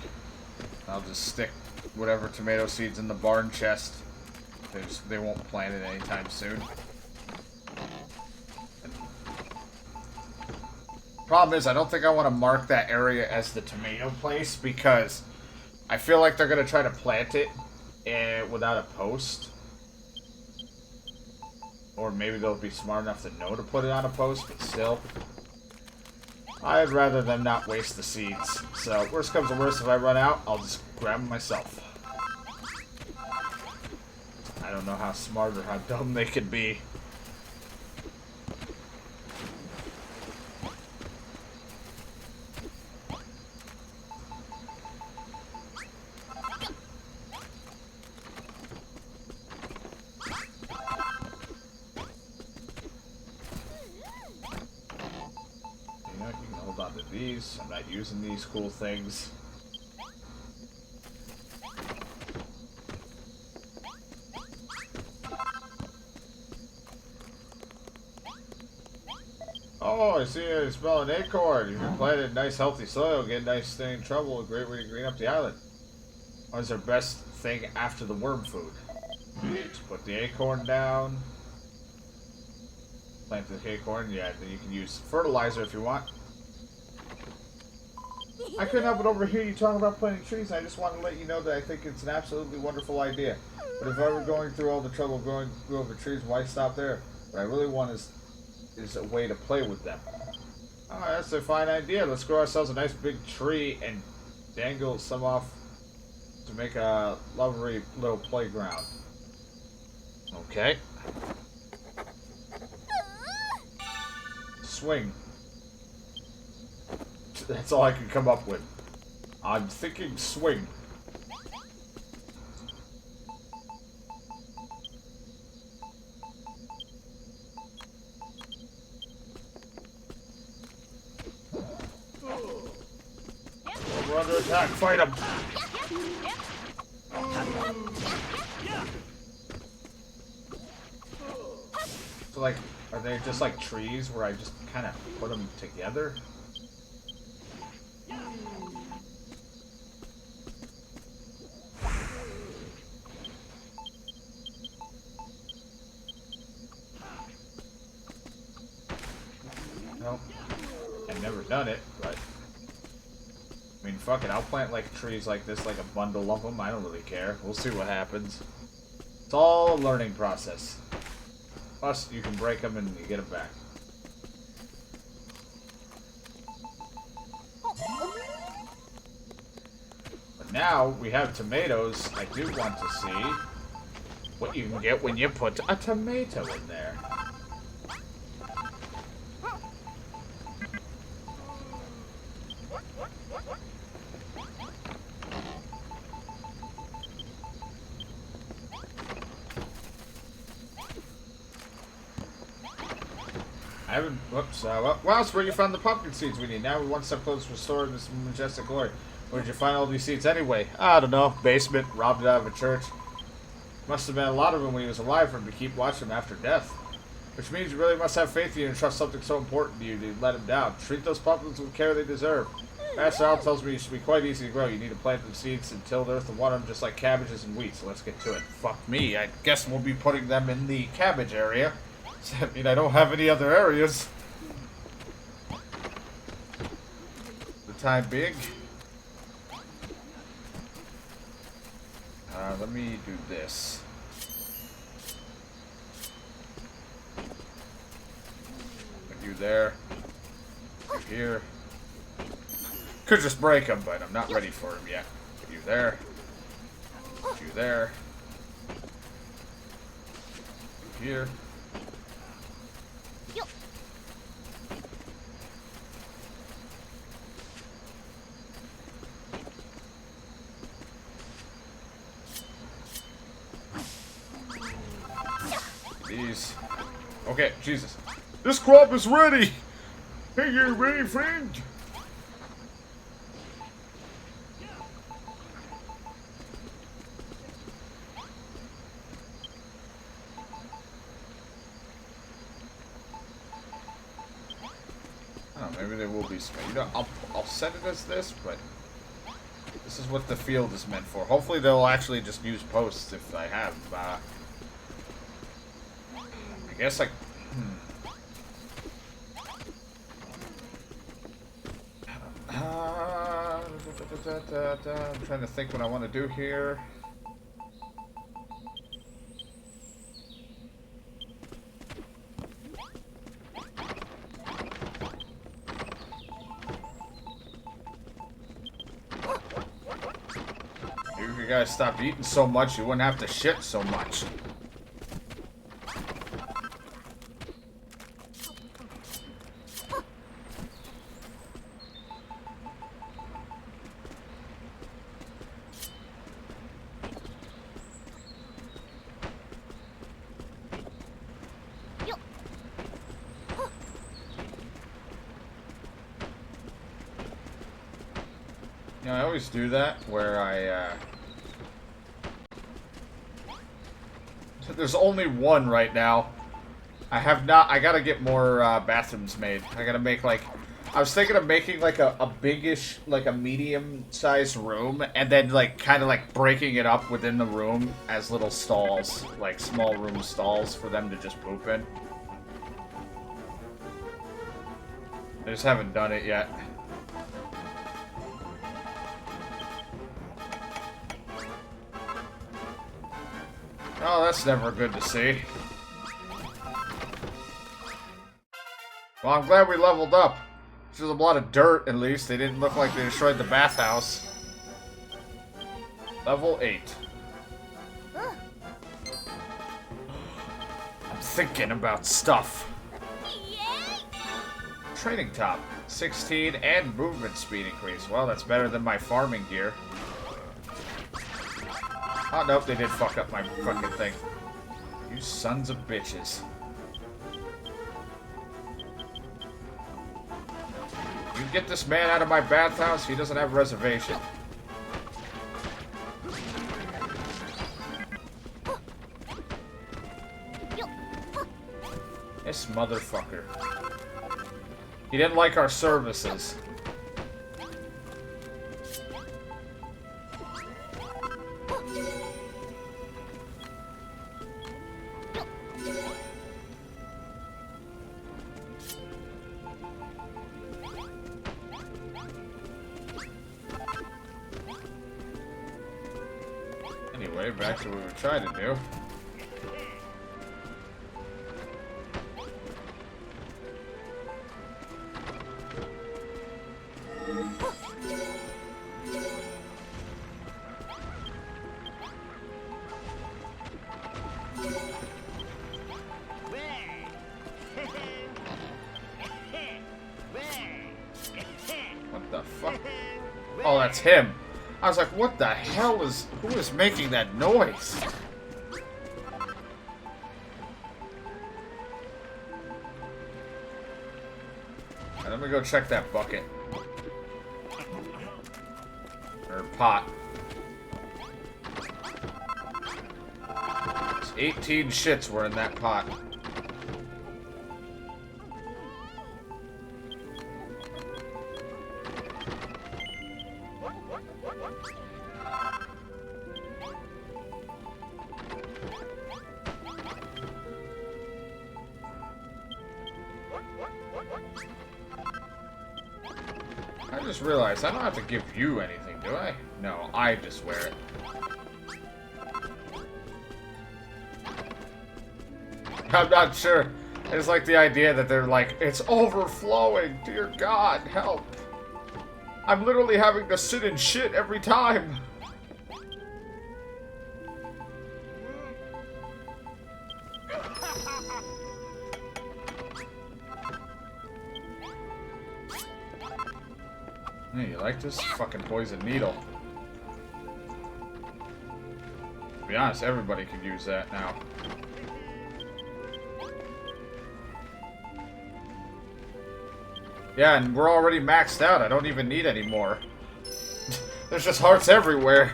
I'll just stick whatever tomato seeds in the barn chest. They won't plant it anytime soon. Problem is, I don't think I want to mark that area as the tomato place because I feel like they're going to try to plant it without a post. Or maybe they'll be smart enough to know to put it on a post, but still. I'd rather them not waste the seeds. So, worst comes to worst, if I run out, I'll just grab them myself. I don't know how smart or how dumb they could be. I'm not using these cool things. Oh, I see you smell an acorn. If you plant it in nice healthy soil, get nice stay in trouble. A great way to green up the island. What is their best thing after the worm food? Just put the acorn down. Plant the acorn, yeah, then you can use fertilizer if you want. I couldn't help but overhear you talking about planting trees, and I just wanted to let you know that I think it's an absolutely wonderful idea. But if I were going through all the trouble growing over trees, why stop there? What I really want is a way to play with them. Oh, that's a fine idea. Let's grow ourselves a nice big tree and dangle some off to make a lovely little playground. Okay. Swing. That's all I can come up with. I'm thinking swing. We're under attack. Fight him. So, like, are they just like trees where I just kind of put them together? Nope. I've never done it, but... I mean, fuck it. I'll plant, like, trees like this, like a bundle of them. I don't really care. We'll see what happens. It's all a learning process. Plus, you can break them and you get them back. But now, we have tomatoes. I do want to see what you can get when you put a tomato in there. I haven't. Whoops. Well, it's where you found the pumpkin seeds we need. Now we're one step closer to restoring this majestic glory. Where did you find all these seeds anyway? I don't know. Basement. Robbed it out of a church. Must have been a lot of them when he was alive for him to keep watching him after death. Which means you really must have faith in you and trust something so important to you to let him down. Treat those pumpkins with care they deserve. Master Al tells me you should be quite easy to grow. You need to plant them seeds and till the earth and water them just like cabbages and wheat. So let's get to it. Fuck me. I guess we'll be putting them in the cabbage area. I mean, I don't have any other areas. For the time being. Let me do this. Put you there. You here. Could just break them, but I'm not ready for them yet. Put you there. Put you there. You here. These. Okay, Jesus. This crop is ready! Hey, you ready, friend? I don't know, maybe there will be some. You know, I'll set it as this, but this is what the field is meant for. Hopefully they'll actually just use posts if I have. I guess I... I'm trying to think what I want to do here. Maybe if you guys stopped eating so much, you wouldn't have to shit so much. You know, I always do that, where there's only one right now. I gotta get more, bathrooms made. I gotta make, like... I was thinking of making, like, a biggish, like, a medium-sized room, and then, like, kind of, like, breaking it up within the room as little stalls. Like, small room stalls for them to just poop in. I just haven't done it yet. Oh, that's never good to see. Well, I'm glad we leveled up. There's a lot of dirt, at least. They didn't look like they destroyed the bathhouse. Level 8. I'm thinking about stuff. Training top. 16 and movement speed increase. Well, that's better than my farming gear. Oh, nope, they did fuck up my fucking thing. You sons of bitches. You get this man out of my bathhouse, he doesn't have a reservation. This motherfucker. He didn't like our services. Anyway, back to what we were trying to do. What the fuck? Oh, that's him. I was like, what the hell is... Who is making that noise? Right, let me go check that bucket. Or pot. There's 18 shits were in that pot. I just realized I don't have to give you anything, do I? No, I just wear it. I'm not sure. I just like the idea that they're like, it's overflowing. Dear God, help. I'm literally having to sit in shit every time. Hey, you like this? Fucking poison needle. To be honest, everybody could use that now. Yeah, and we're already maxed out. I don't even need any more. There's just hearts everywhere.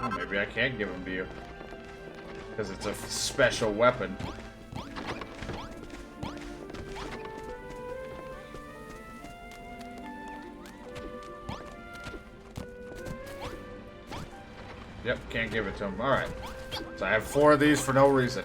Oh, maybe I can't give them to you. Because it's a special weapon. Yep, can't give it to him. Alright. So I have 4 of these for no reason.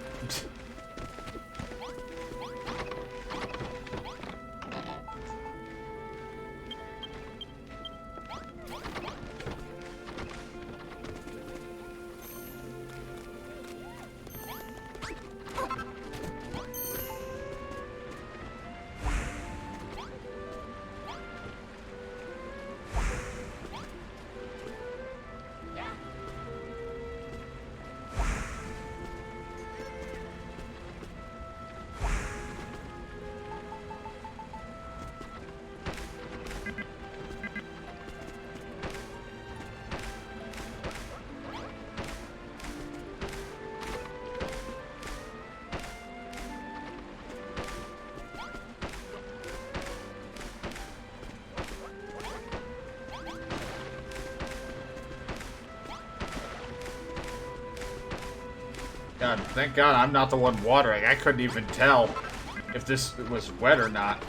God, thank God I'm not the one watering. I couldn't even tell if this was wet or not.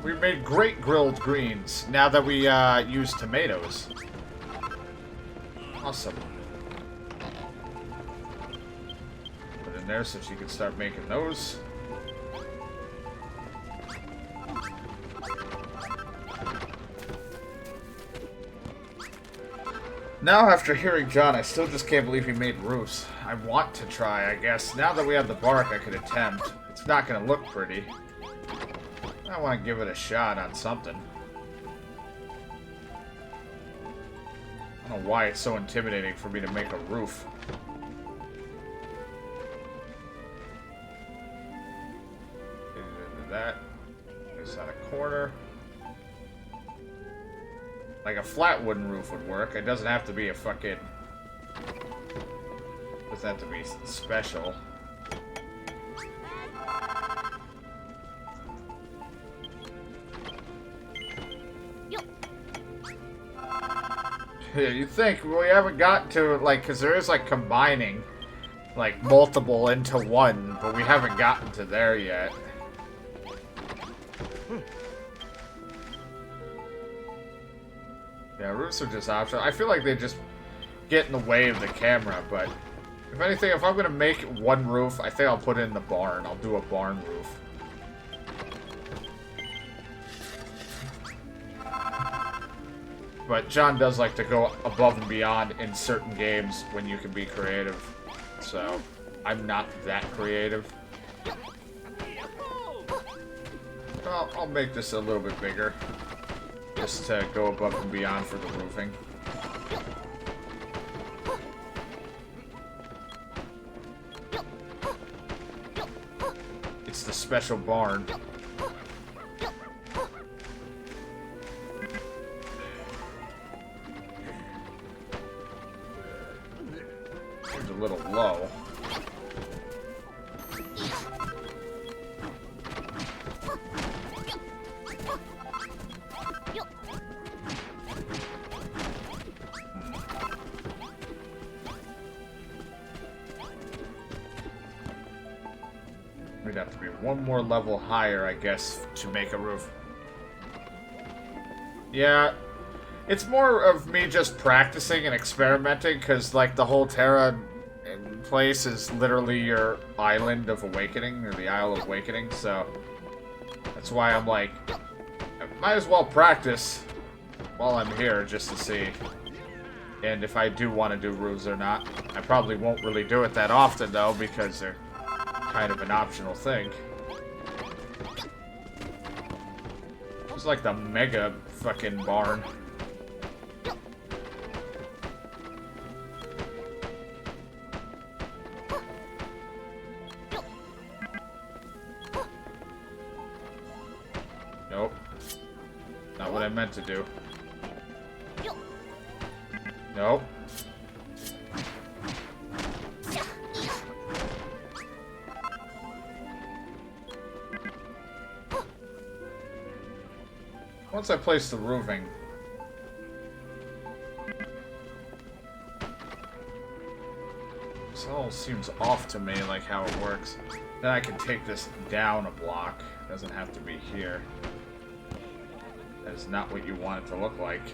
We made great grilled greens now that we use tomatoes. Awesome. Put it in there so she can start making those. Now, after hearing John, I still just can't believe he made roofs. I want to try, I guess. Now that we have the bark, I could attempt. It's not going to look pretty. I want to give it a shot on something. I don't know why it's so intimidating for me to make a roof. Like a flat wooden roof would work. It doesn't have to be a fucking... Doesn't have to be special. Yeah, you think we haven't gotten to, like, because there is, like, combining, like, multiple into one, but we haven't gotten to there yet. Yeah, roofs are just optional. I feel like they just get in the way of the camera, but if anything, if I'm going to make one roof, I think I'll put it in the barn. I'll do a barn roof. But John does like to go above and beyond in certain games when you can be creative. So, I'm not that creative. Well, I'll make this a little bit bigger. Just to go above and beyond for the roofing. It's the special barn. Seems a little low. We'd have to be one more level higher, I guess, to make a roof. Yeah, it's more of me just practicing and experimenting, because, like, the whole Terra place is literally your island of awakening, or the Isle of Awakening, so that's why I'm like, I might as well practice while I'm here, just to see. And if I do want to do roofs or not. I probably won't really do it that often, though, because they're kind of an optional thing. It's like the mega fucking barn. Nope. Not what I meant to do. Nope. Once I place the roofing, this all seems off to me, like how it works. Then I can take this down a block. It doesn't have to be here. That is not what you want it to look like.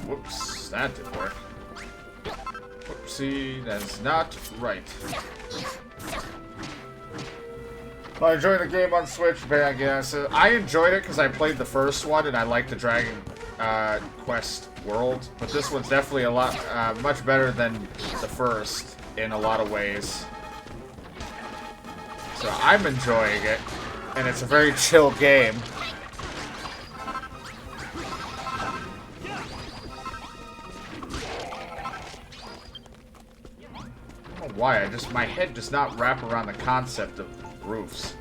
Whoops, that didn't work. Whoopsie, that is not right. Well, I enjoyed the game on Switch, but I guess I enjoyed it because I played the first one and I liked the Dragon Quest world. But this one's definitely a lot, much better than the first in a lot of ways. So I'm enjoying it, and it's a very chill game. I don't know why, my head does not wrap around the concept of roofs.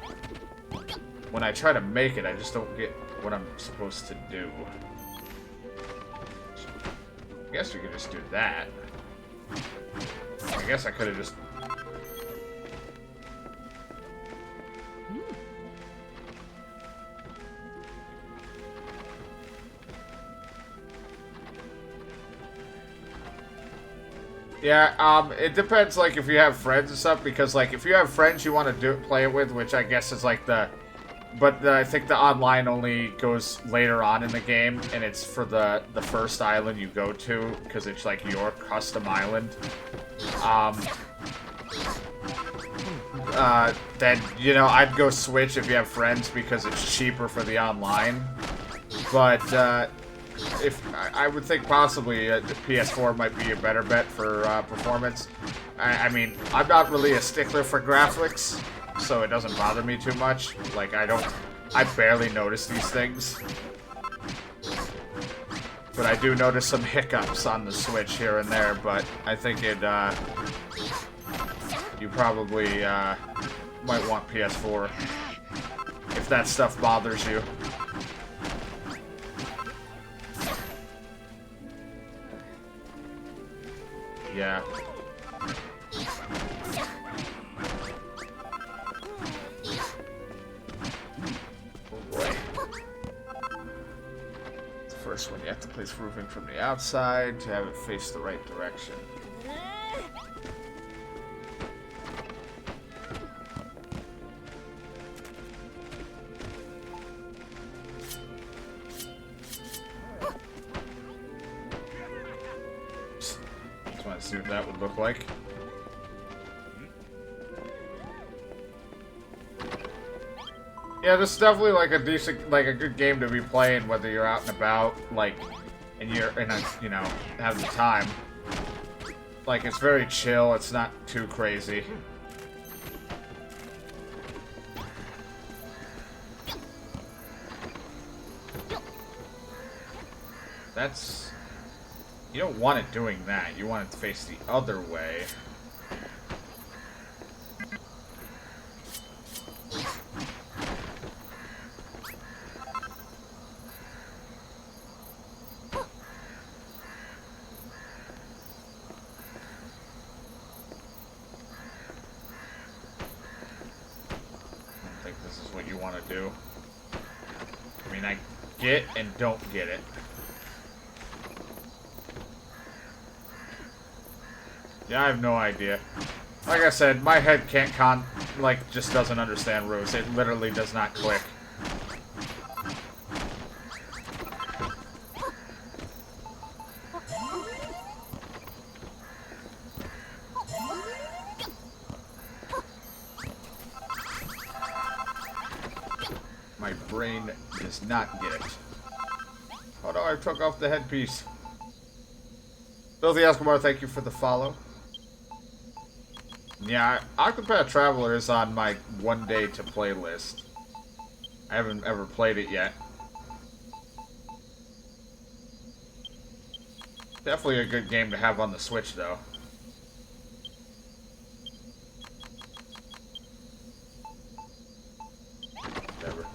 When I try to make it, I just don't get what I'm supposed to do. I guess we could just do that. I guess I could have just... Yeah, it depends, like, if you have friends and stuff, because, like, if you have friends you want to play it with, which I guess is, like, but I think the online only goes later on in the game, and it's for the first island you go to, because it's, like, your custom island. Then, you know, I'd go Switch if you have friends, because it's cheaper for the online. But, if I would think possibly PS4 might be a better bet for performance. I mean, I'm not really a stickler for graphics, so it doesn't bother me too much. Like, I barely notice these things. But I do notice some hiccups on the Switch here and there, but I think you probably might want PS4. if that stuff bothers you. Yeah. First one, you have to place roofing from the outside to have it face the right direction. Just want to see what that would look like. Yeah, this is definitely like a decent, like a good game to be playing, whether you're out and about, like, and you're in a, you know, have the time. Like, it's very chill, it's not too crazy. That's, you don't want it doing that, you want it to face the other way. Do. I mean, I get and don't get it. Yeah, I have no idea. Like I said, my head can't just doesn't understand roofs. It literally does not click. My brain does not get it. Oh no, I took off the headpiece. Filthy Eskimar, thank you for the follow. Yeah, Octopath Traveler is on my one day to play list. I haven't ever played it yet. Definitely a good game to have on the Switch, though. Whatever.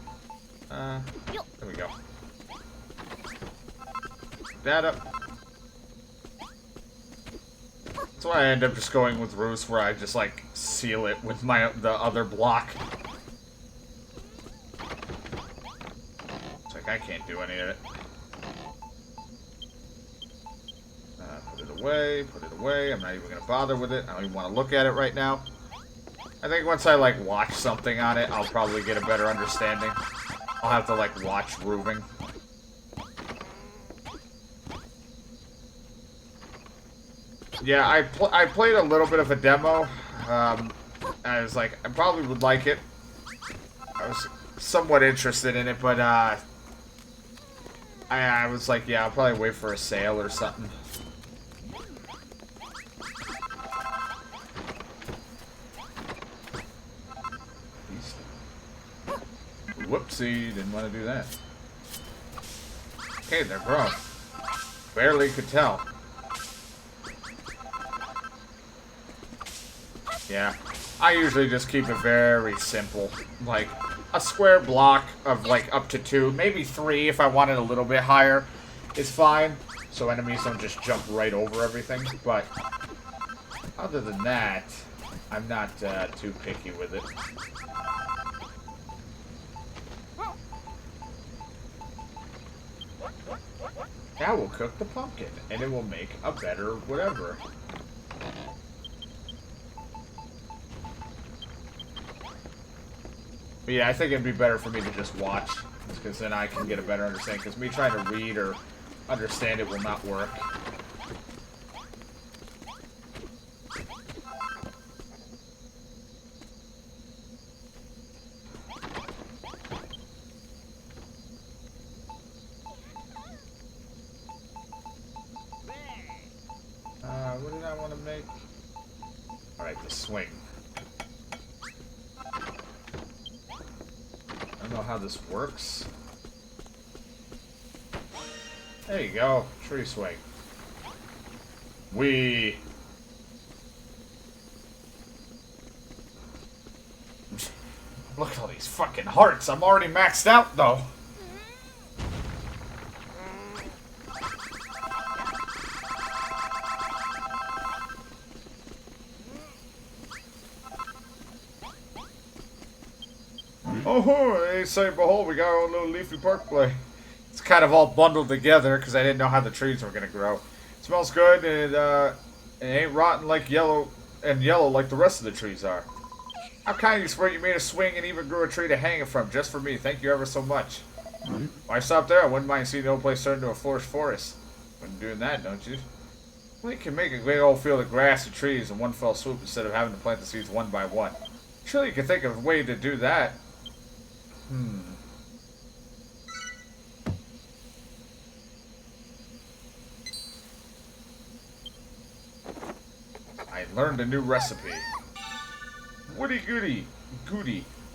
There we go. That up. That's why I end up just going with roofs where I just like seal it with the other block. It's like I can't do any of it. Put it away, put it away. I'm not even gonna bother with it. I don't even want to look at it right now. I think once I like watch something on it, I'll probably get a better understanding. I'll have to like watch roofing. Yeah, I played a little bit of a demo. I was like, I probably would like it. I was somewhat interested in it, but I was like, yeah, I'll probably wait for a sale or something. Whoopsie, didn't want to do that. Okay, they're grown. Barely could tell. Yeah, I usually just keep it very simple. Like, a square block of, like, up to 2, maybe 3 if I want it a little bit higher is fine. So enemies don't just jump right over everything. But, other than that, I'm not too picky with it. Now we'll cook the pumpkin, and it will make a better whatever. But yeah, I think it'd be better for me to just watch, because then I can get a better understanding, because me trying to read or understand it will not work. What did I want to make? Alright, the swing. I don't know how this works. There you go. Tree swing. Wee. Look at all these these fucking hearts. I'm already maxed out, though. Oh, hey, say, behold, we got our own little leafy park play. It's kind of all bundled together because I didn't know how the trees were going to grow. It smells good, and it ain't rotten like yellow like the rest of the trees are. How kind of you, Spurt. You made a swing and even grew a tree to hang it from just for me. Thank you ever so much. Why stop there? I wouldn't mind seeing the old place turn into a flourished forest. Wouldn't doing that, don't you? Well, you can make a big old field of grass and trees in one fell swoop instead of having to plant the seeds one by one. Surely you can think of a way to do that. I learned a new recipe. Woody goody.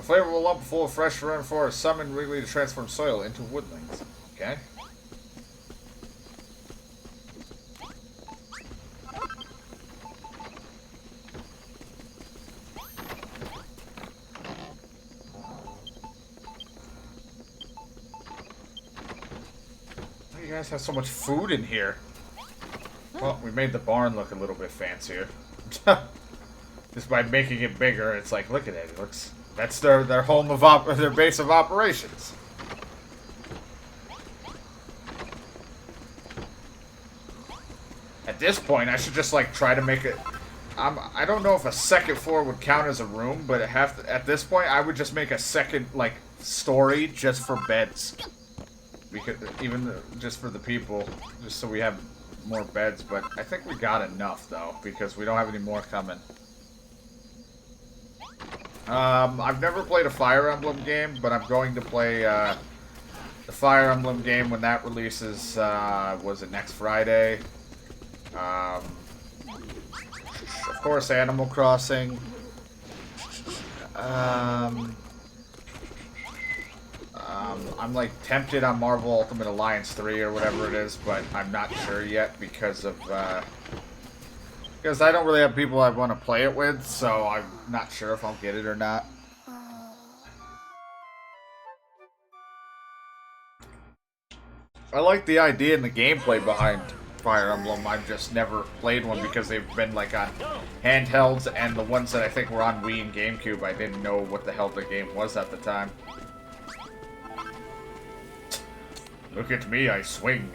A flavorful lump full of fresh run forest summoned Wrigley to transform soil into woodlands. Okay. Why do you guys have so much food in here? Well, we made the barn look a little bit fancier. Just by making it bigger, it's like, look at it. It looks. That's their home of their base of operations. At this point, I should just like try to make it. I don't know if a second floor would count as a room, but at this point, I would just make a second like story just for beds, because even just for the people, just so we have more beds. But I think we got enough though, because we don't have any more coming. I've never played a Fire Emblem game, but I'm going to play the Fire Emblem game when that releases. Was it next Friday? Of course, Animal Crossing. I'm like tempted on Marvel Ultimate Alliance 3 or whatever it is, but I'm not sure yet because of because I don't really have people I want to play it with, so I'm not sure if I'll get it or not. I like the idea and the gameplay behind Fire Emblem. I've just never played one because they've been like on handhelds, and the ones that I think were on Wii and GameCube, I didn't know what the hell the game was at the time. Look at me, I swing.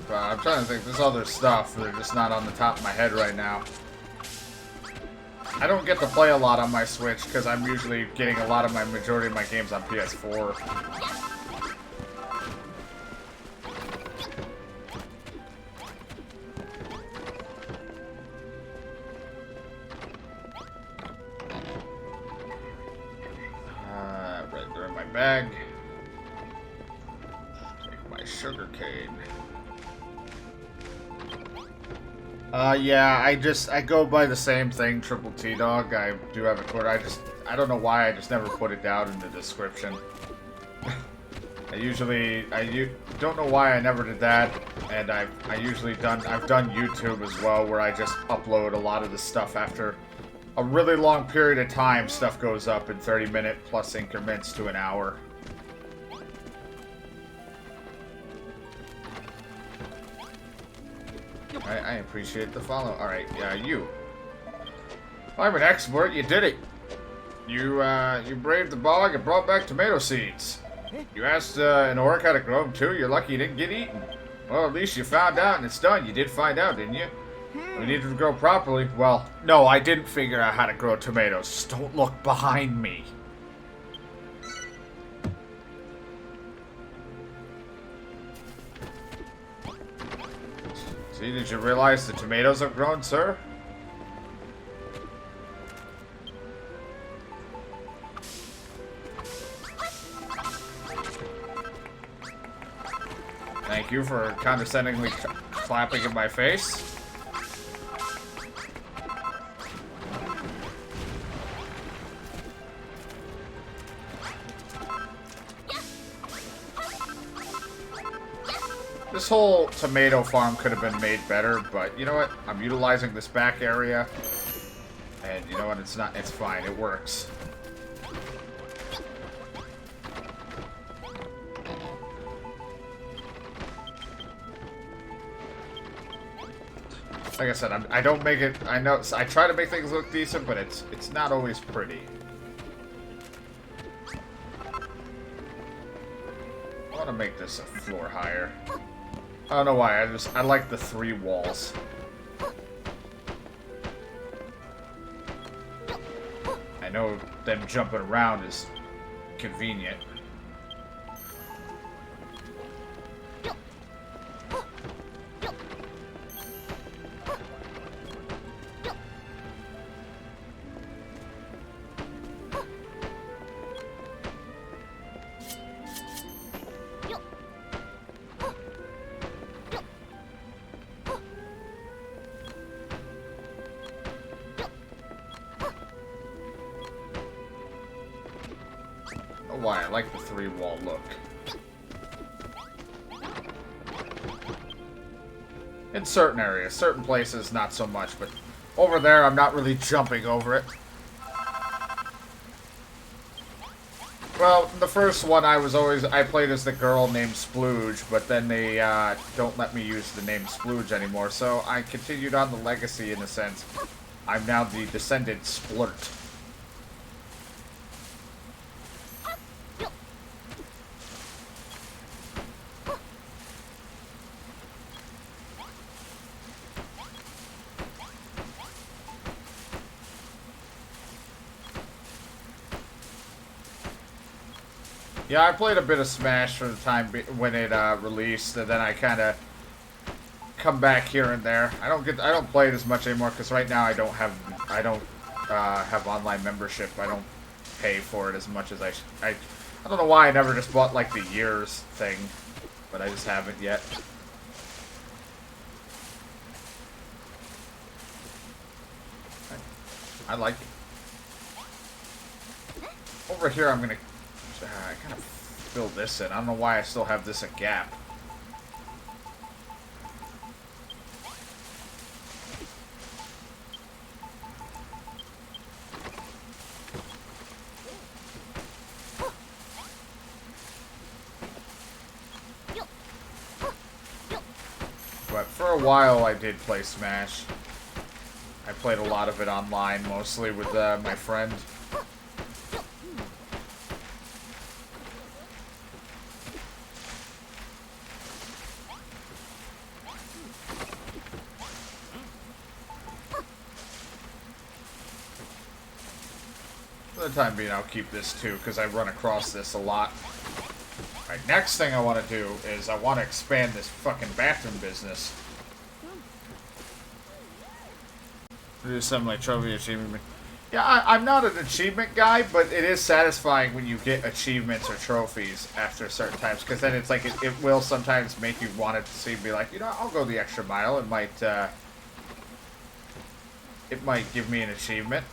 I'm trying to think. There's other stuff. They're just not on the top of my head right now. I don't get to play a lot on my Switch because I'm usually getting a lot of my majority of my games on PS4. Right there in my bag. Take my sugar cane. Yeah, I go by the same thing, Triple T Dog. I do have a quarter. I don't know why, I just never put it down in the description. I don't know why I never did that, and I've done YouTube as well, where I just upload a lot of the stuff after a really long period of time. Stuff goes up in 30-minute plus increments to an hour. I appreciate the follow. Alright, you. I'm an expert, you did it. You braved the bog and brought back tomato seeds. You asked an orc how to grow them too. You're lucky you didn't get eaten. Well, at least you found out and it's done. You did find out, didn't you? We needed to grow properly. Well, no, I didn't figure out how to grow tomatoes. Just don't look behind me. See, did you realize the tomatoes have grown, sir? Thank you for condescendingly clapping in my face. This whole tomato farm could have been made better, but you know what? I'm utilizing this back area. And you know what? It's fine. It works. Like I said, I don't make it. I know I try to make things look decent, but it's not always pretty. I want to make this a floor higher. I don't know why. I like the 3 walls. I know them jumping around is convenient. Why I like the 3-wall look. In certain areas, certain places, not so much, but over there, I'm not really jumping over it. Well, the first one, I played as the girl named Splooge, but then they don't let me use the name Splooge anymore, so I continued on the legacy in a sense. I'm now the descendant Splurt. Yeah, I played a bit of Smash for the time when it released, and then I kind of come back here and there. I don't play it as much anymore because right now I don't have online membership. I don't pay for it as much as I don't know why I never just bought like the years thing, but I just haven't yet. I like it. Over here, I'm gonna. I kind of fill this in. I don't know why I still have this a gap. But for a while I did play Smash. I played a lot of it online, mostly with my friend. For the time being, I'll keep this too, because I run across this a lot. Alright, next thing I want to do is I want to expand this fucking bathroom business. Do something like trophy achievement. Yeah, I'm not an achievement guy, but it is satisfying when you get achievements or trophies after certain times, because then it's like it will sometimes make you want it to see, be like, you know, I'll go the extra mile. It might give me an achievement.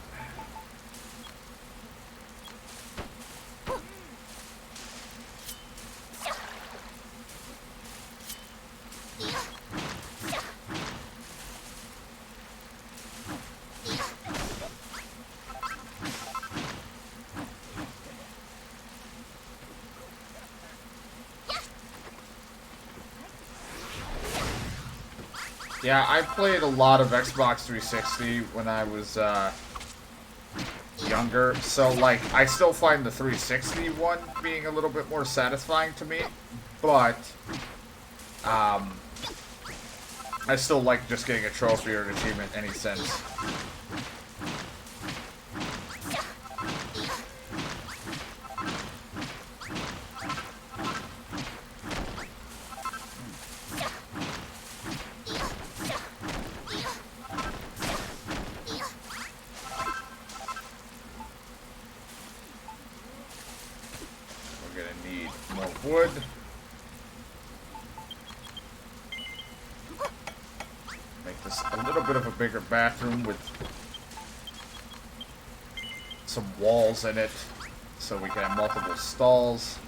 Yeah, I played a lot of Xbox 360 when I was younger, so like I still find the 360 one being a little bit more satisfying to me, but I still like just getting a trophy or an achievement in any sense. Wood. bit of a bigger bathroom with some walls in it, so we can have multiple stalls.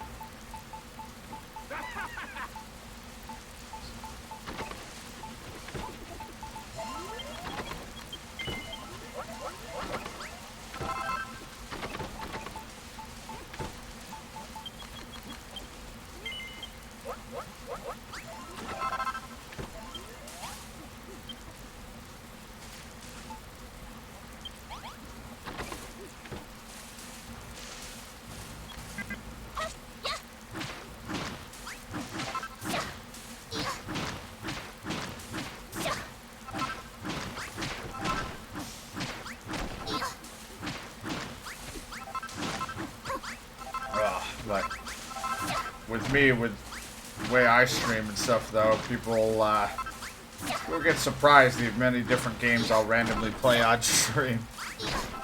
Like, with me, with the way I stream and stuff, though, people will get surprised at the many different games I'll randomly play on stream.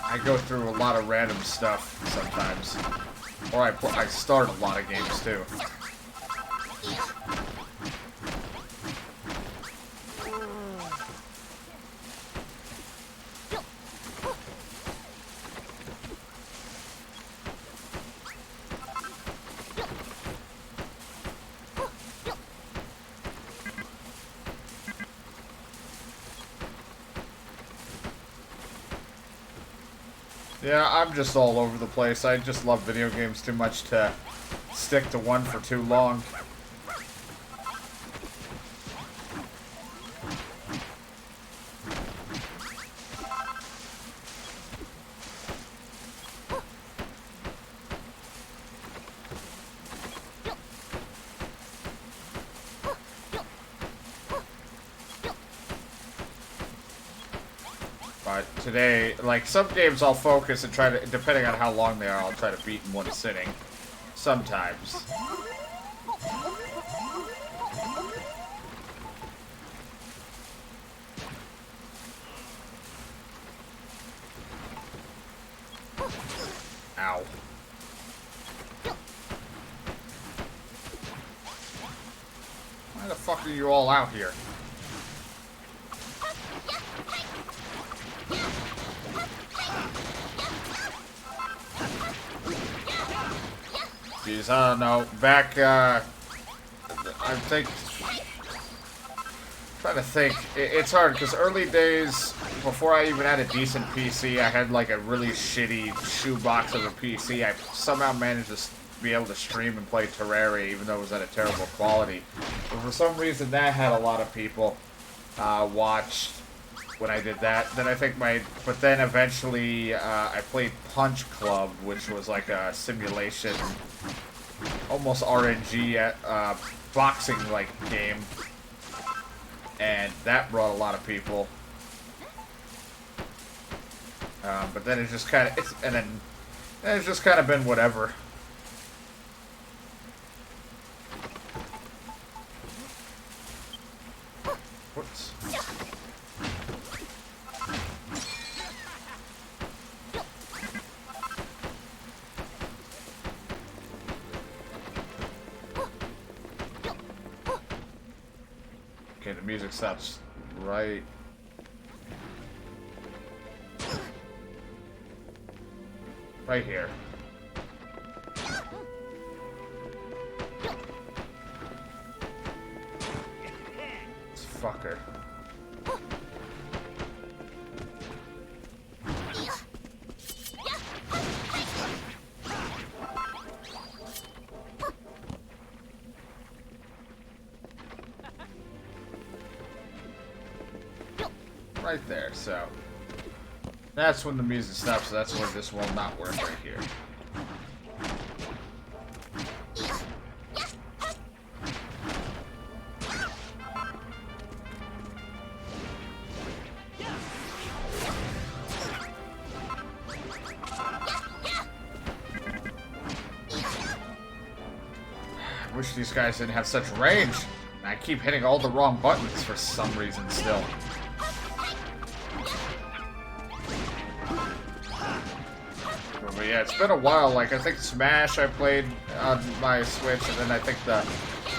I go through a lot of random stuff sometimes. Or I start a lot of games, too. Yeah, I'm just all over the place. I just love video games too much to stick to one for too long. Today, like, some games I'll focus and try to, depending on how long they are, I'll try to beat in one sitting. Sometimes. Ow. Why the fuck are you all out here? Jeez, I don't know. Back, I think... trying to think. It's hard, because early days, before I even had a decent PC, I had, like, a really shitty shoebox of a PC. I somehow managed to be able to stream and play Terraria, even though it was at a terrible quality. But for some reason, that had a lot of people watched when I did that. Then I think but then eventually I played Punch Club, which was like a simulation, almost RNG boxing like game, and that brought a lot of people. But then it just kind of it's just kind of been whatever. Whoops. Okay, the music stops right here. This fucker. Right there, so that's when the music stops, so that's where this will not work right here. I wish these guys didn't have such range. I keep hitting all the wrong buttons for some reason still. But yeah, it's been a while. Like, I think Smash I played on my Switch, and then I think the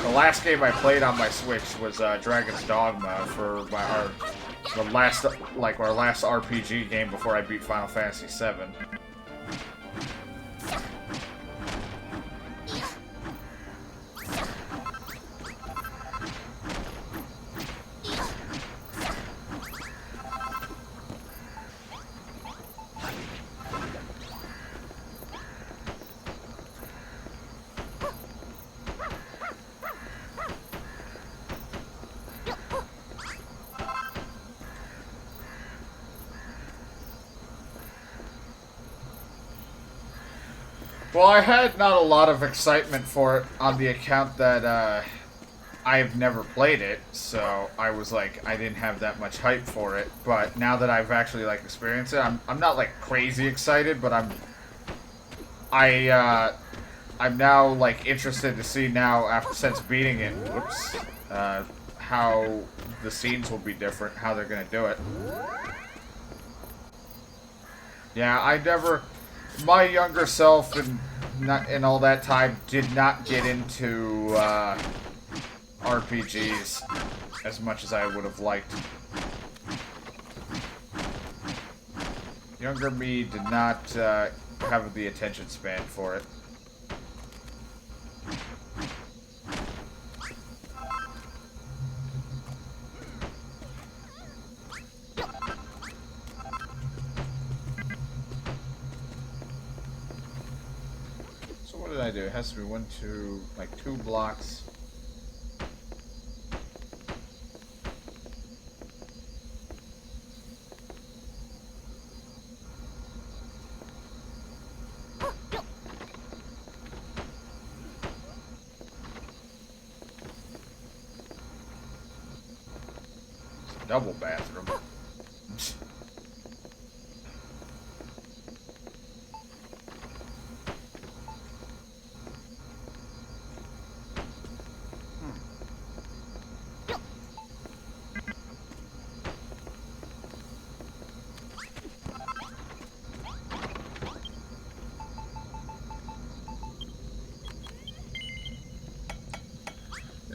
last game I played on my Switch was Dragon's Dogma for The last, like, our last RPG game before I beat Final Fantasy VII. Well, I had not a lot of excitement for it on the account that I've never played it, so I was like, I didn't have that much hype for it. But now that I've actually like experienced it, I'm not like crazy excited, but I'm now like interested to see now since beating it. Whoops, how the scenes will be different, how they're gonna do it. Yeah, I never. My younger self and all that time did not get into RPGs as much as I would have liked. Younger me did not have the attention span for it. What did I do? It has to be 1, 2, like 2 blocks. It's a double bathroom.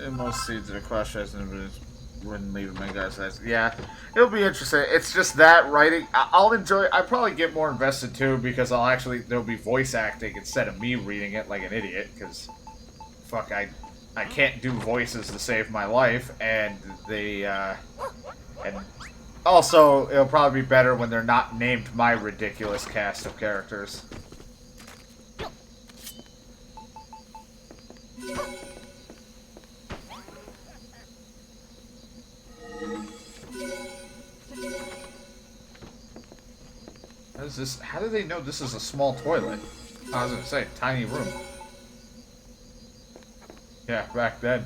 And most seeds are cross-dressed and wouldn't leave them in guys' size. Yeah, it'll be interesting. It's just that writing. I'll enjoy. I probably get more invested too because there'll be voice acting instead of me reading it like an idiot. Because fuck, I can't do voices to save my life, and and also it'll probably be better when they're not named my ridiculous cast of characters. How do they know this is a small toilet? I was gonna say, tiny room. Yeah, back then.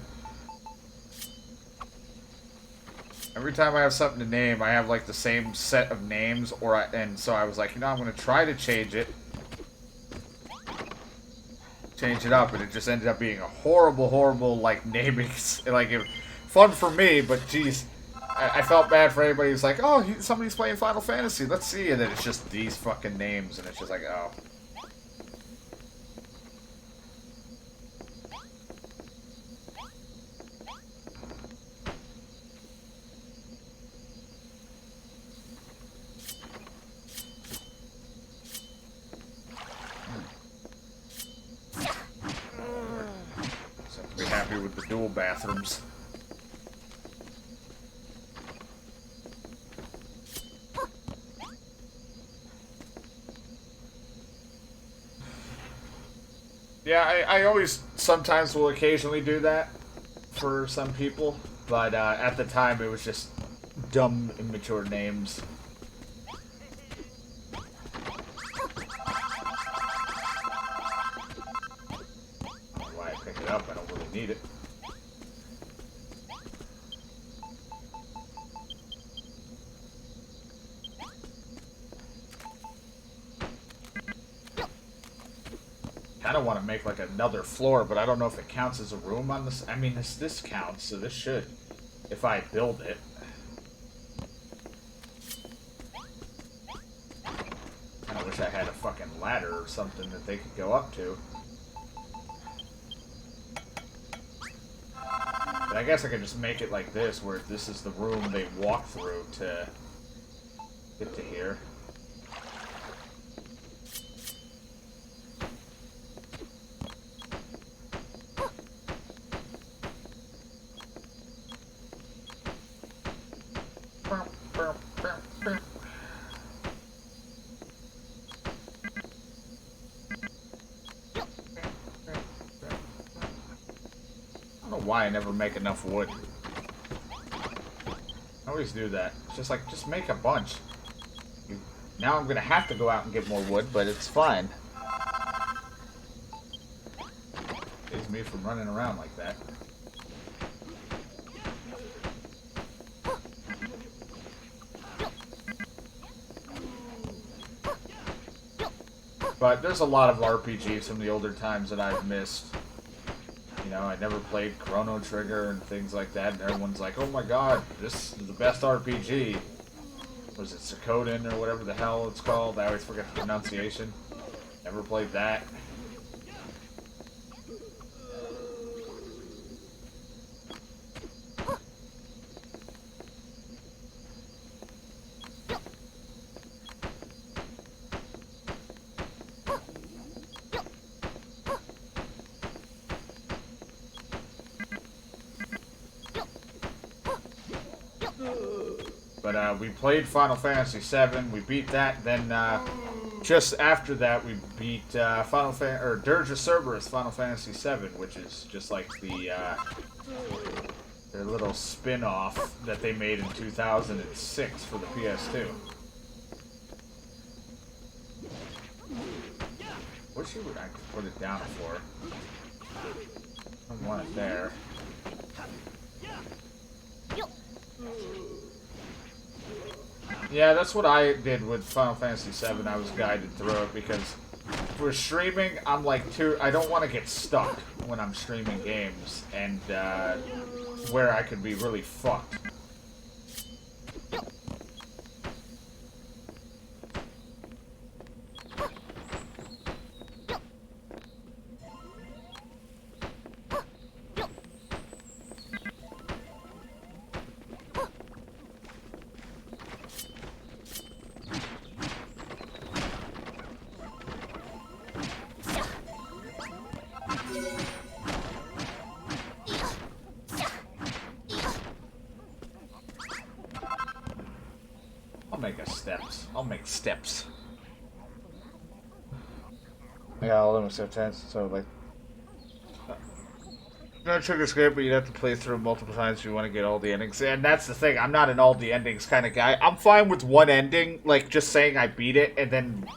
Every time I have something to name, I have like the same set of names, and so I was like, you know, I'm gonna try to change it up, and it just ended up being a horrible, horrible like naming. Like, fun for me, but geez. I felt bad for anybody who's like, oh, somebody's playing Final Fantasy, let's see, and then it's just these fucking names, and it's just like, oh. Just have to be happy with the dual bathrooms. Yeah, I always sometimes will occasionally do that for some people, but at the time it was just dumb, immature names. Why I pick it up, I don't really need it. I don't want to make like another floor, but I don't know if it counts as a room on this. I mean, this counts, so this should, if I build it. I wish I had a fucking ladder or something that they could go up to. But I guess I could just make it like this, where this is the room they walk through to get to here. Why I never make enough wood. I always do that. It's just like, just make a bunch. Now I'm gonna have to go out and get more wood, but it's fine. Saves me from running around like that. But there's a lot of RPGs from the older times that I've missed. You know, I never played Chrono Trigger and things like that, and everyone's like, oh my god, this is the best RPG. Was it Suikoden or whatever the hell it's called? I always forget the pronunciation. Never played that. But we played Final Fantasy VII. We beat that. Then just after that, we beat Dirge of Cerberus Final Fantasy VII, which is just like their little spin-off that they made in 2006 for the PS2. Wish you would actually put it down for. I don't want it there. Yeah, that's what I did with Final Fantasy VII. I was guided through it because for streaming, I'm like I don't want to get stuck when I'm streaming games, and where I could be really fucked. I'll make steps. I got all of them except 10, so like... No trigger's great, but you'd have to play through multiple times if you want to get all the endings. And that's the thing, I'm not an all the endings kind of guy. I'm fine with one ending, like just saying I beat it, and then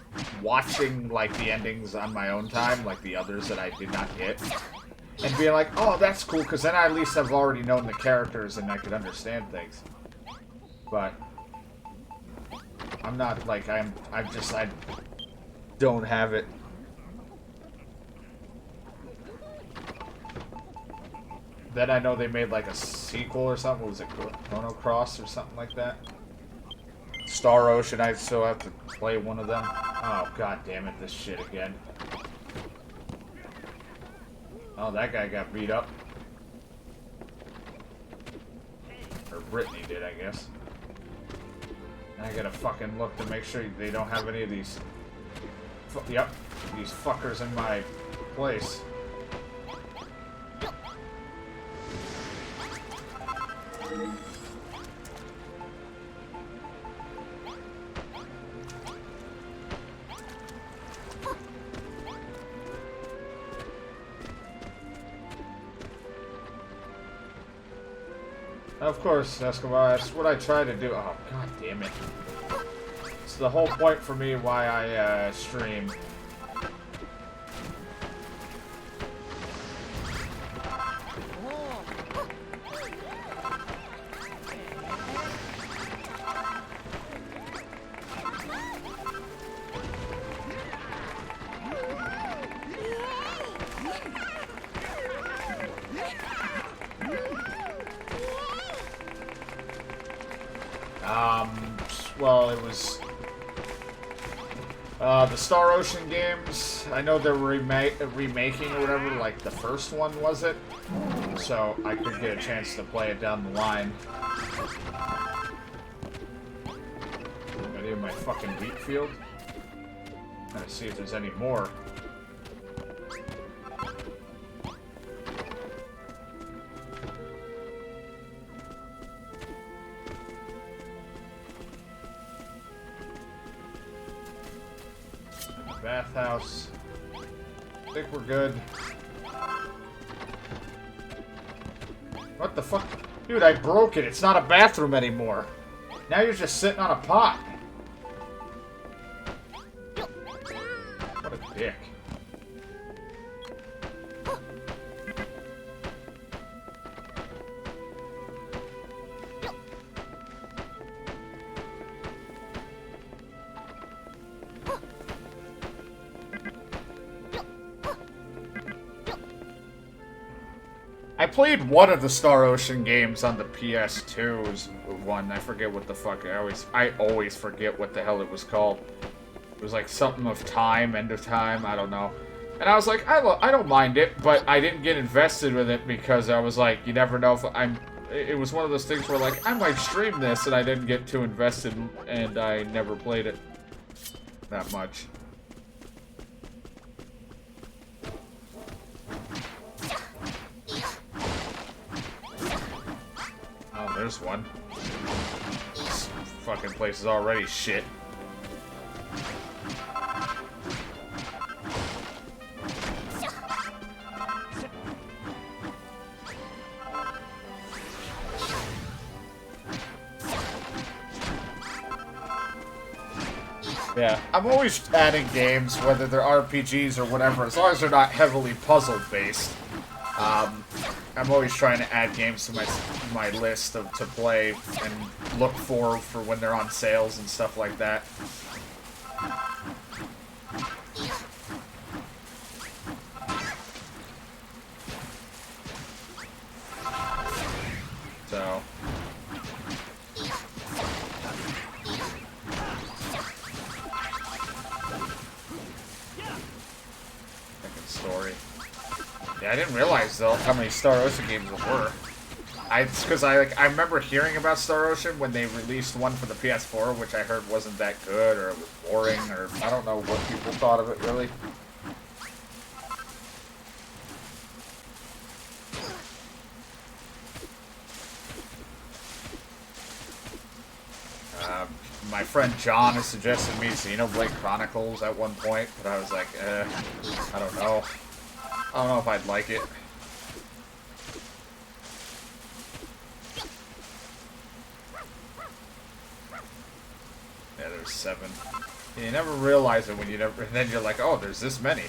watching like the endings on my own time, like the others that I did not get. And being like, oh, that's cool, because then I at least have already known the characters and I could understand things. But... I'm not like I don't have it. Then I know they made like a sequel or something. What was it, Chrono Cross or something like that? Star Ocean. I still have to play one of them. Oh god damn it! This shit again. Oh, that guy got beat up. Or Brittany did, I guess. I gotta fucking look to make sure they don't have any of these... Yep, these fuckers in my place. Of course, Escobar, that's what I try to do. Oh, god damn it. It's the whole point for me why I stream. Well, it was the Star Ocean games. I know they're remaking or whatever. Like the first one, was it? so I could get a chance to play it down the line. Ready in my fucking wheat field? Let's see if there's any more. Bathhouse. I think we're good. What the fuck? Dude, I broke it. It's not a bathroom anymore. Now you're just sitting on a pot. What a dick. I played one of the Star Ocean games on the PS2. It was one. I forget what the fuck. I always forget what the hell it was called. It was like something of time, end of time. I don't know. And I was like, I don't mind it, but I didn't get invested with it because I was like, you never know if I'm. It was one of those things where like I might stream this, and I didn't get too invested, and I never played it that much. There's one. This fucking place is already shit. Yeah, I'm always adding games, whether they're RPGs or whatever, as long as they're not heavily puzzle-based. I'm always trying to add games to my list to play and look for when they're on sales and stuff like that. So. Second story. Yeah, I didn't realize though how many Star Ocean games there were. It's because I remember hearing about Star Ocean when they released one for the PS4, which I heard wasn't that good, or it was boring, or I don't know what people thought of it really. My friend John has suggested me Xenoblade Chronicles at one point, but I was like, I don't know. I don't know if I'd like it. Yeah, there's 7. You never realize it when you never, and then you're like, oh, there's this many.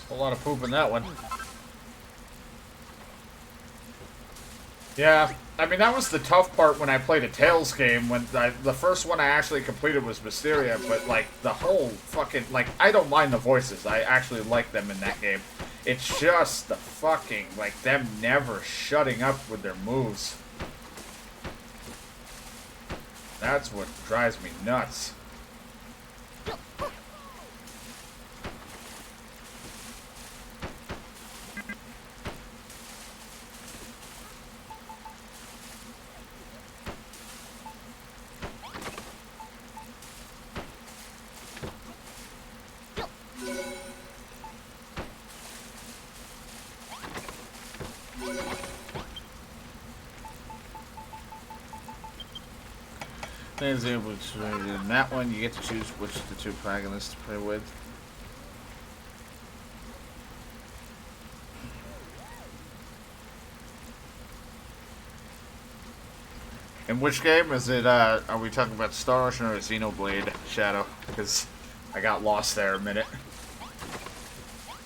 A lot of poop in that one. Yeah, I mean, that was the tough part when I played a Tales game. When the first one I actually completed was Mysteria, but, like, the whole fucking... Like, I don't mind the voices. I actually like them in that game. It's just the fucking... Like, them never shutting up with their moves. That's what drives me nuts. In that one, you get to choose which of the 2 protagonists to play with. In which game is it? Are we talking about Star Ocean or Xenoblade Shadow? Because I got lost there a minute.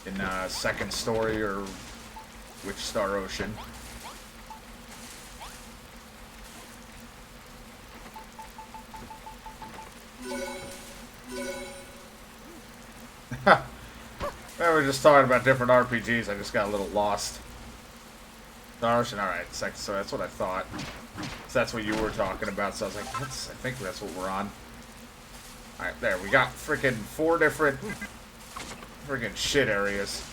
In second story or which Star Ocean? were just talking about different RPGs. I just got a little lost. Darshan, alright, so that's what I thought. So that's what you were talking about, so I was like, I think that's what we're on. Alright, there, we got freaking 4 different freaking shit areas.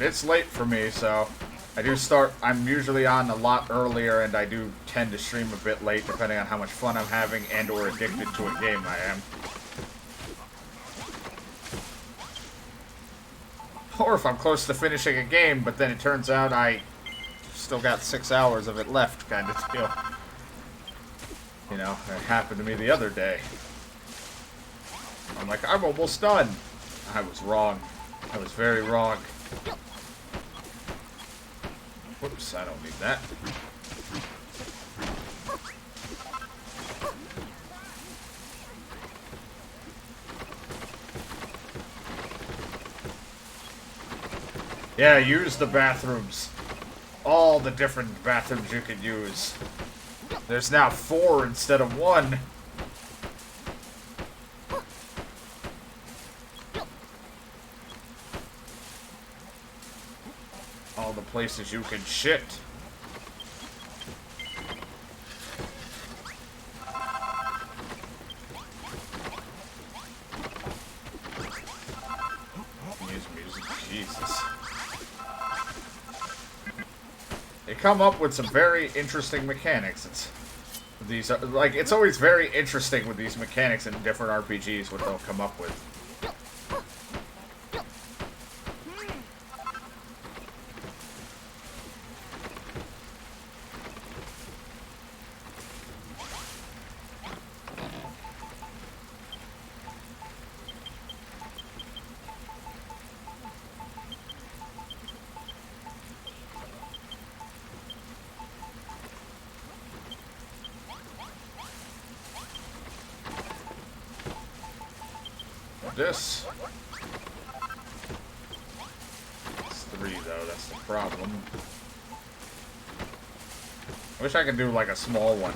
It's late for me, so I'm usually on a lot earlier, and I do tend to stream a bit late, depending on how much fun I'm having and or addicted to a game I am. Or if I'm close to finishing a game, but then it turns out I still got 6 hours of it left, kind of deal. You know, it happened to me the other day. I'm like, I'm almost done. I was wrong. I was very wrong. Whoops, I don't need that. Yeah, use the bathrooms. All the different bathrooms you can use. There's now 4 instead of 1. All the places you can shit. Use music, Jesus. They come up with some very interesting mechanics. It's always very interesting with these mechanics in different RPGs what they'll come up with. This. It's 3 though, that's the problem. I wish I could do like a small one.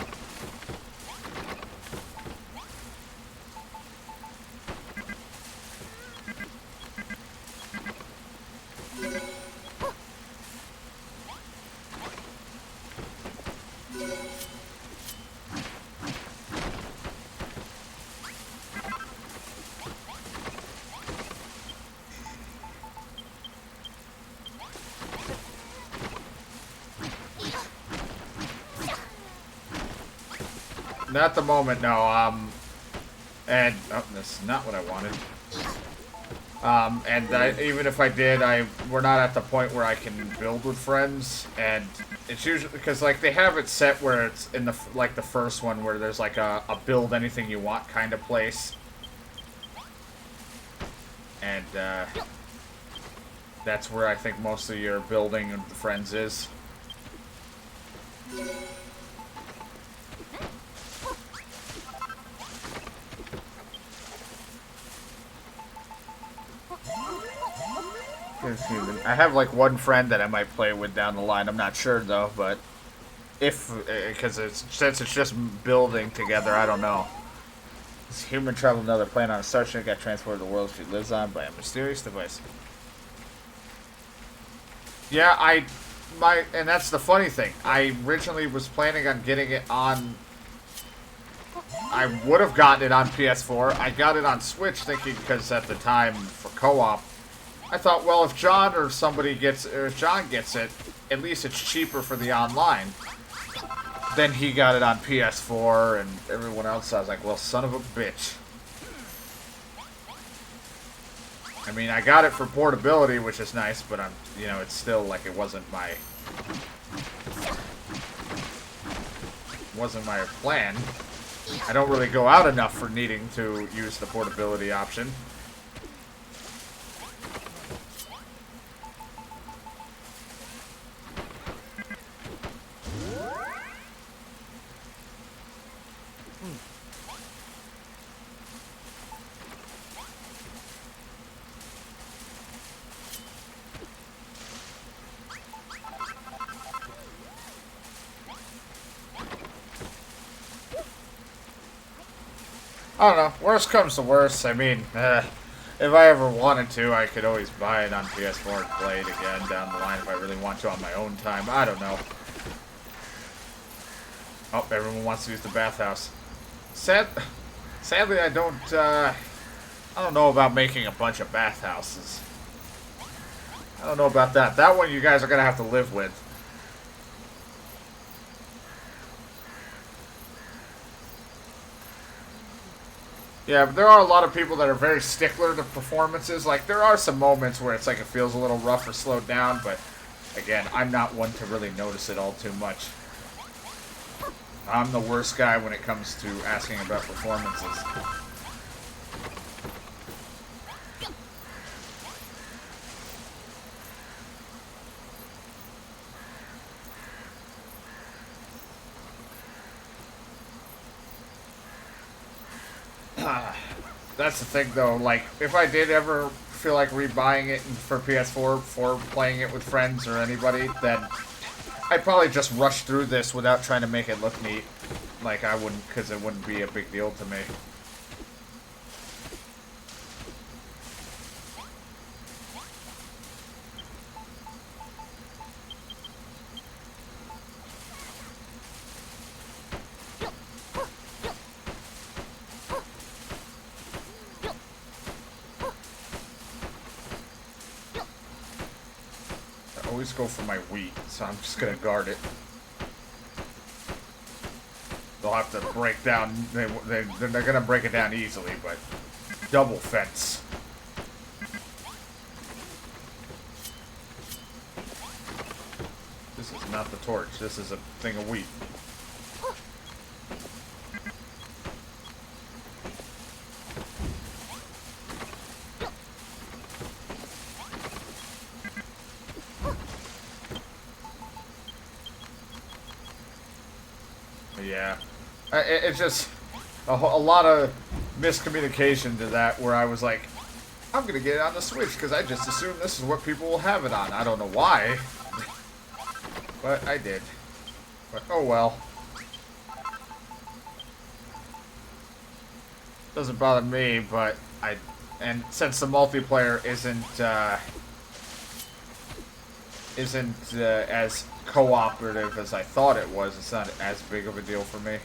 Not the moment, no. And oh, that's not what I wanted. Even if I did, we're not at the point where I can build with friends, and it's usually because like they have it set where it's in the the first one where there's like a build anything you want kind of place, and that's where I think most of your building with the friends is. I have like one friend that I might play with down the line. I'm not sure though, but since it's just building together, I don't know. This human traveled another planet on a starship, got transported to the world she lives on by a mysterious device. Yeah, and that's the funny thing. I originally was planning on getting it on. I would have gotten it on PS4. I got it on Switch thinking because at the time for co-op, I thought, well, if John or somebody gets, or if John gets it, at least it's cheaper for the online. Then he got it on PS4 and everyone else. I was like, well, son of a bitch. I mean, I got it for portability, which is nice, but it's still like it wasn't my plan. I don't really go out enough for needing to use the portability option. I don't know. Worst comes to worst. I mean, if I ever wanted to, I could always buy it on PS4 and play it again down the line if I really want to on my own time. I don't know. Oh, everyone wants to use the bathhouse. Sadly, I don't know about making a bunch of bathhouses. I don't know about that. That one you guys are going to have to live with. Yeah, but there are a lot of people that are very stickler to performances. Like, there are some moments where it's like it feels a little rough or slowed down, but again, I'm not one to really notice it all too much. I'm the worst guy when it comes to asking about performances. That's the thing, though. Like, if I did ever feel like rebuying it for PS4 for playing it with friends or anybody, then I'd probably just rush through this without trying to make it look neat. Like, I wouldn't, because it wouldn't be a big deal to me. I always go for my wheat, so I'm just gonna guard it. They'll have to break down. They're gonna break it down easily, but double fence. This is not the torch. This is a thing of wheat. Yeah. It's just a lot of miscommunication to that where I was like, I'm going to get it on the Switch because I just assume this is what people will have it on. I don't know why, but I did. But oh well. Doesn't bother me, but and since the multiplayer isn't as cooperative as I thought it was, it's not as big of a deal for me.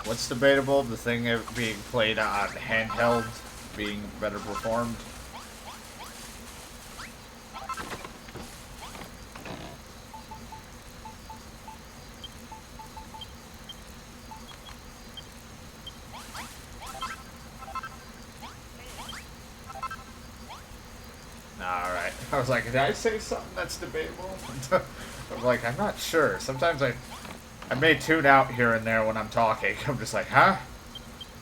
What's debatable? The thing of being played on handheld being better performed. Alright. I was like, did I say something that's debatable? I'm like, I'm not sure. Sometimes I may tune out here and there when I'm talking. I'm just like, huh?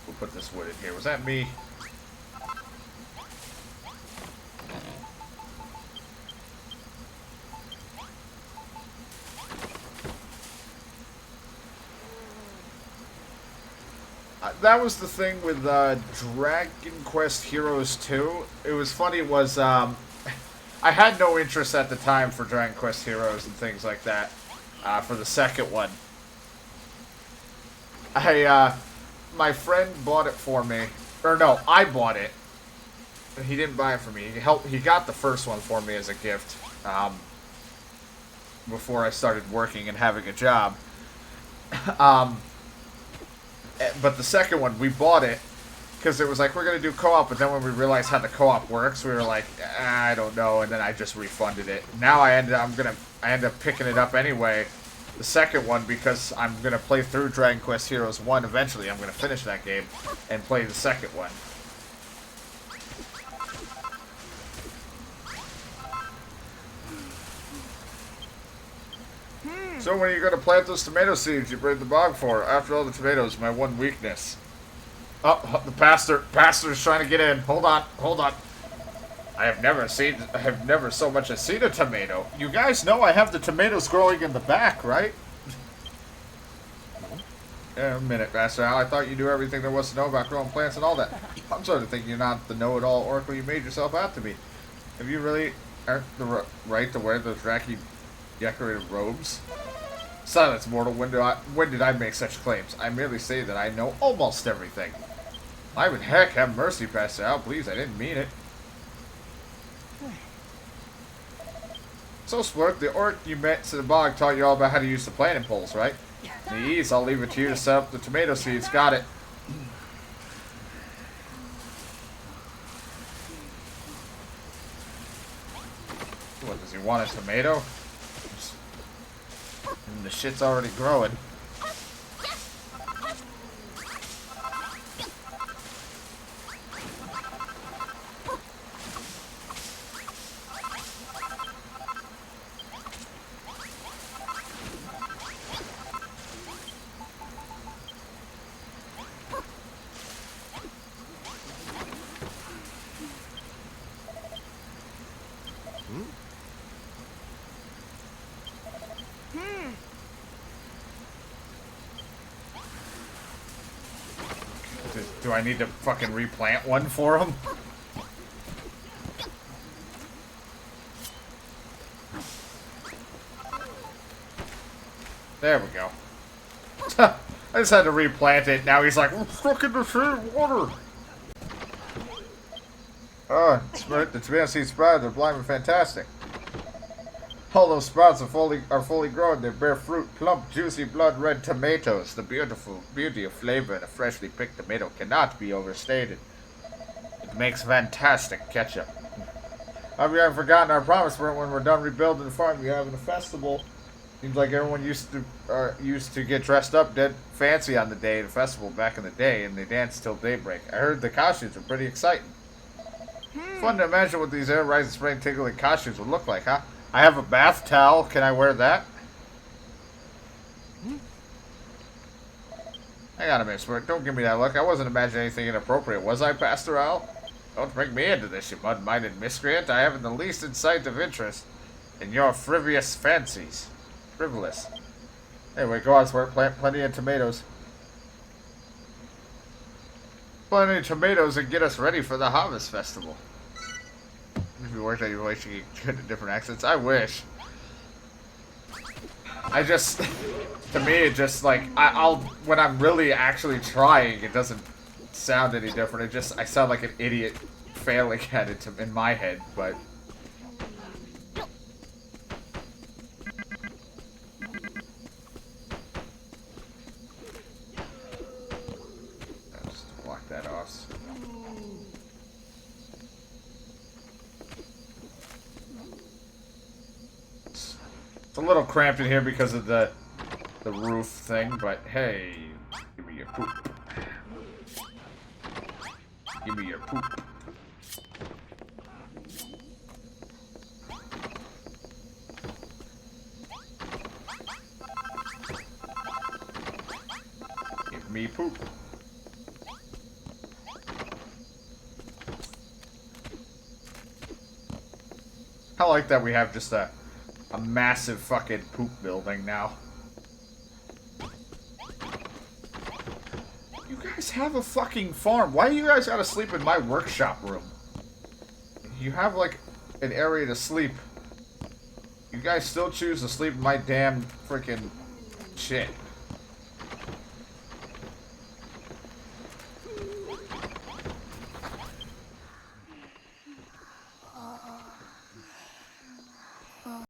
We'll put this wood in here. Was that me? That was the thing with Dragon Quest Heroes 2. It was funny was, I had no interest at the time for Dragon Quest Heroes and things like that, for the second one. My friend bought it for me. Or no, I bought it. He didn't buy it for me. He got the first one for me as a gift, before I started working and having a job. But the second one, we bought it because it was like, we're going to do co-op, but then when we realized how the co-op works, we were like, I don't know, and then I just refunded it. Now I end up picking it up anyway, the second one, because I'm going to play through Dragon Quest Heroes 1 eventually. I'm going to finish that game and play the second one. So when are you going to plant those tomato seeds you braved the bog for? After all, the tomatoes, my one weakness. Oh, the pastor's trying to get in. Hold on. I have never so much as seen a tomato. You guys know I have the tomatoes growing in the back, right? Yeah, a minute, Master Al. I thought you knew everything there was to know about growing plants and all that. I'm sort of thinking you're not the know-it-all oracle you made yourself out to be. Have you really earned the right to wear those wacky decorated robes? Silence, mortal. When did I make such claims? I merely say that I know almost everything. I would heck have mercy, Master Al. Please, I didn't mean it. So, Splurt, the orc you met to the bog taught you all about how to use the planting poles, right? Please, I'll leave it to you to set up the tomato seeds. Got it. What, does he want a tomato? And the shit's already growing. Do I need to fucking replant one for him? There we go. I just had to replant it. Now he's like, we're stuck in the same water. Oh, the tomato seeds sprouted. They're blind and fantastic. All those sprouts are fully grown. They bear fruit, plump, juicy, blood-red tomatoes. The beauty of flavor in a freshly picked tomato cannot be overstated. It makes fantastic ketchup. We haven't forgotten our promise for it. When we're done rebuilding the farm, you're having a festival. Seems like everyone used to get dressed up dead fancy on the day of the festival back in the day, and they danced till daybreak. I heard the costumes were pretty exciting. Fun to imagine what these air rising spring tickling costumes would look like, huh? I have a bath towel. Can I wear that? Hang on a minute, Smirk. Don't give me that look. I wasn't imagining anything inappropriate, was I, Pastor Al? Don't bring me into this, you mud-minded miscreant. I haven't the least insight of interest in your frivolous fancies. Frivolous. Anyway, go on, Smirk. Plant plenty of tomatoes. Plenty of tomatoes and get us ready for the Harvest Festival. If you worked at your place, you get good at different accents. I wish. I just, to me, it just like I'll when I'm really actually trying, it doesn't sound any different. I sound like an idiot failing at it in my head, but. I'll just block that off. It's a little cramped in here because of the roof thing, but hey, give me your poop. Give me your poop. Give me poop. I like that we have just a massive fucking poop building now. You guys have a fucking farm. Why do you guys gotta sleep in my workshop room? You have like an area to sleep. You guys still choose to sleep in my damn freaking shit.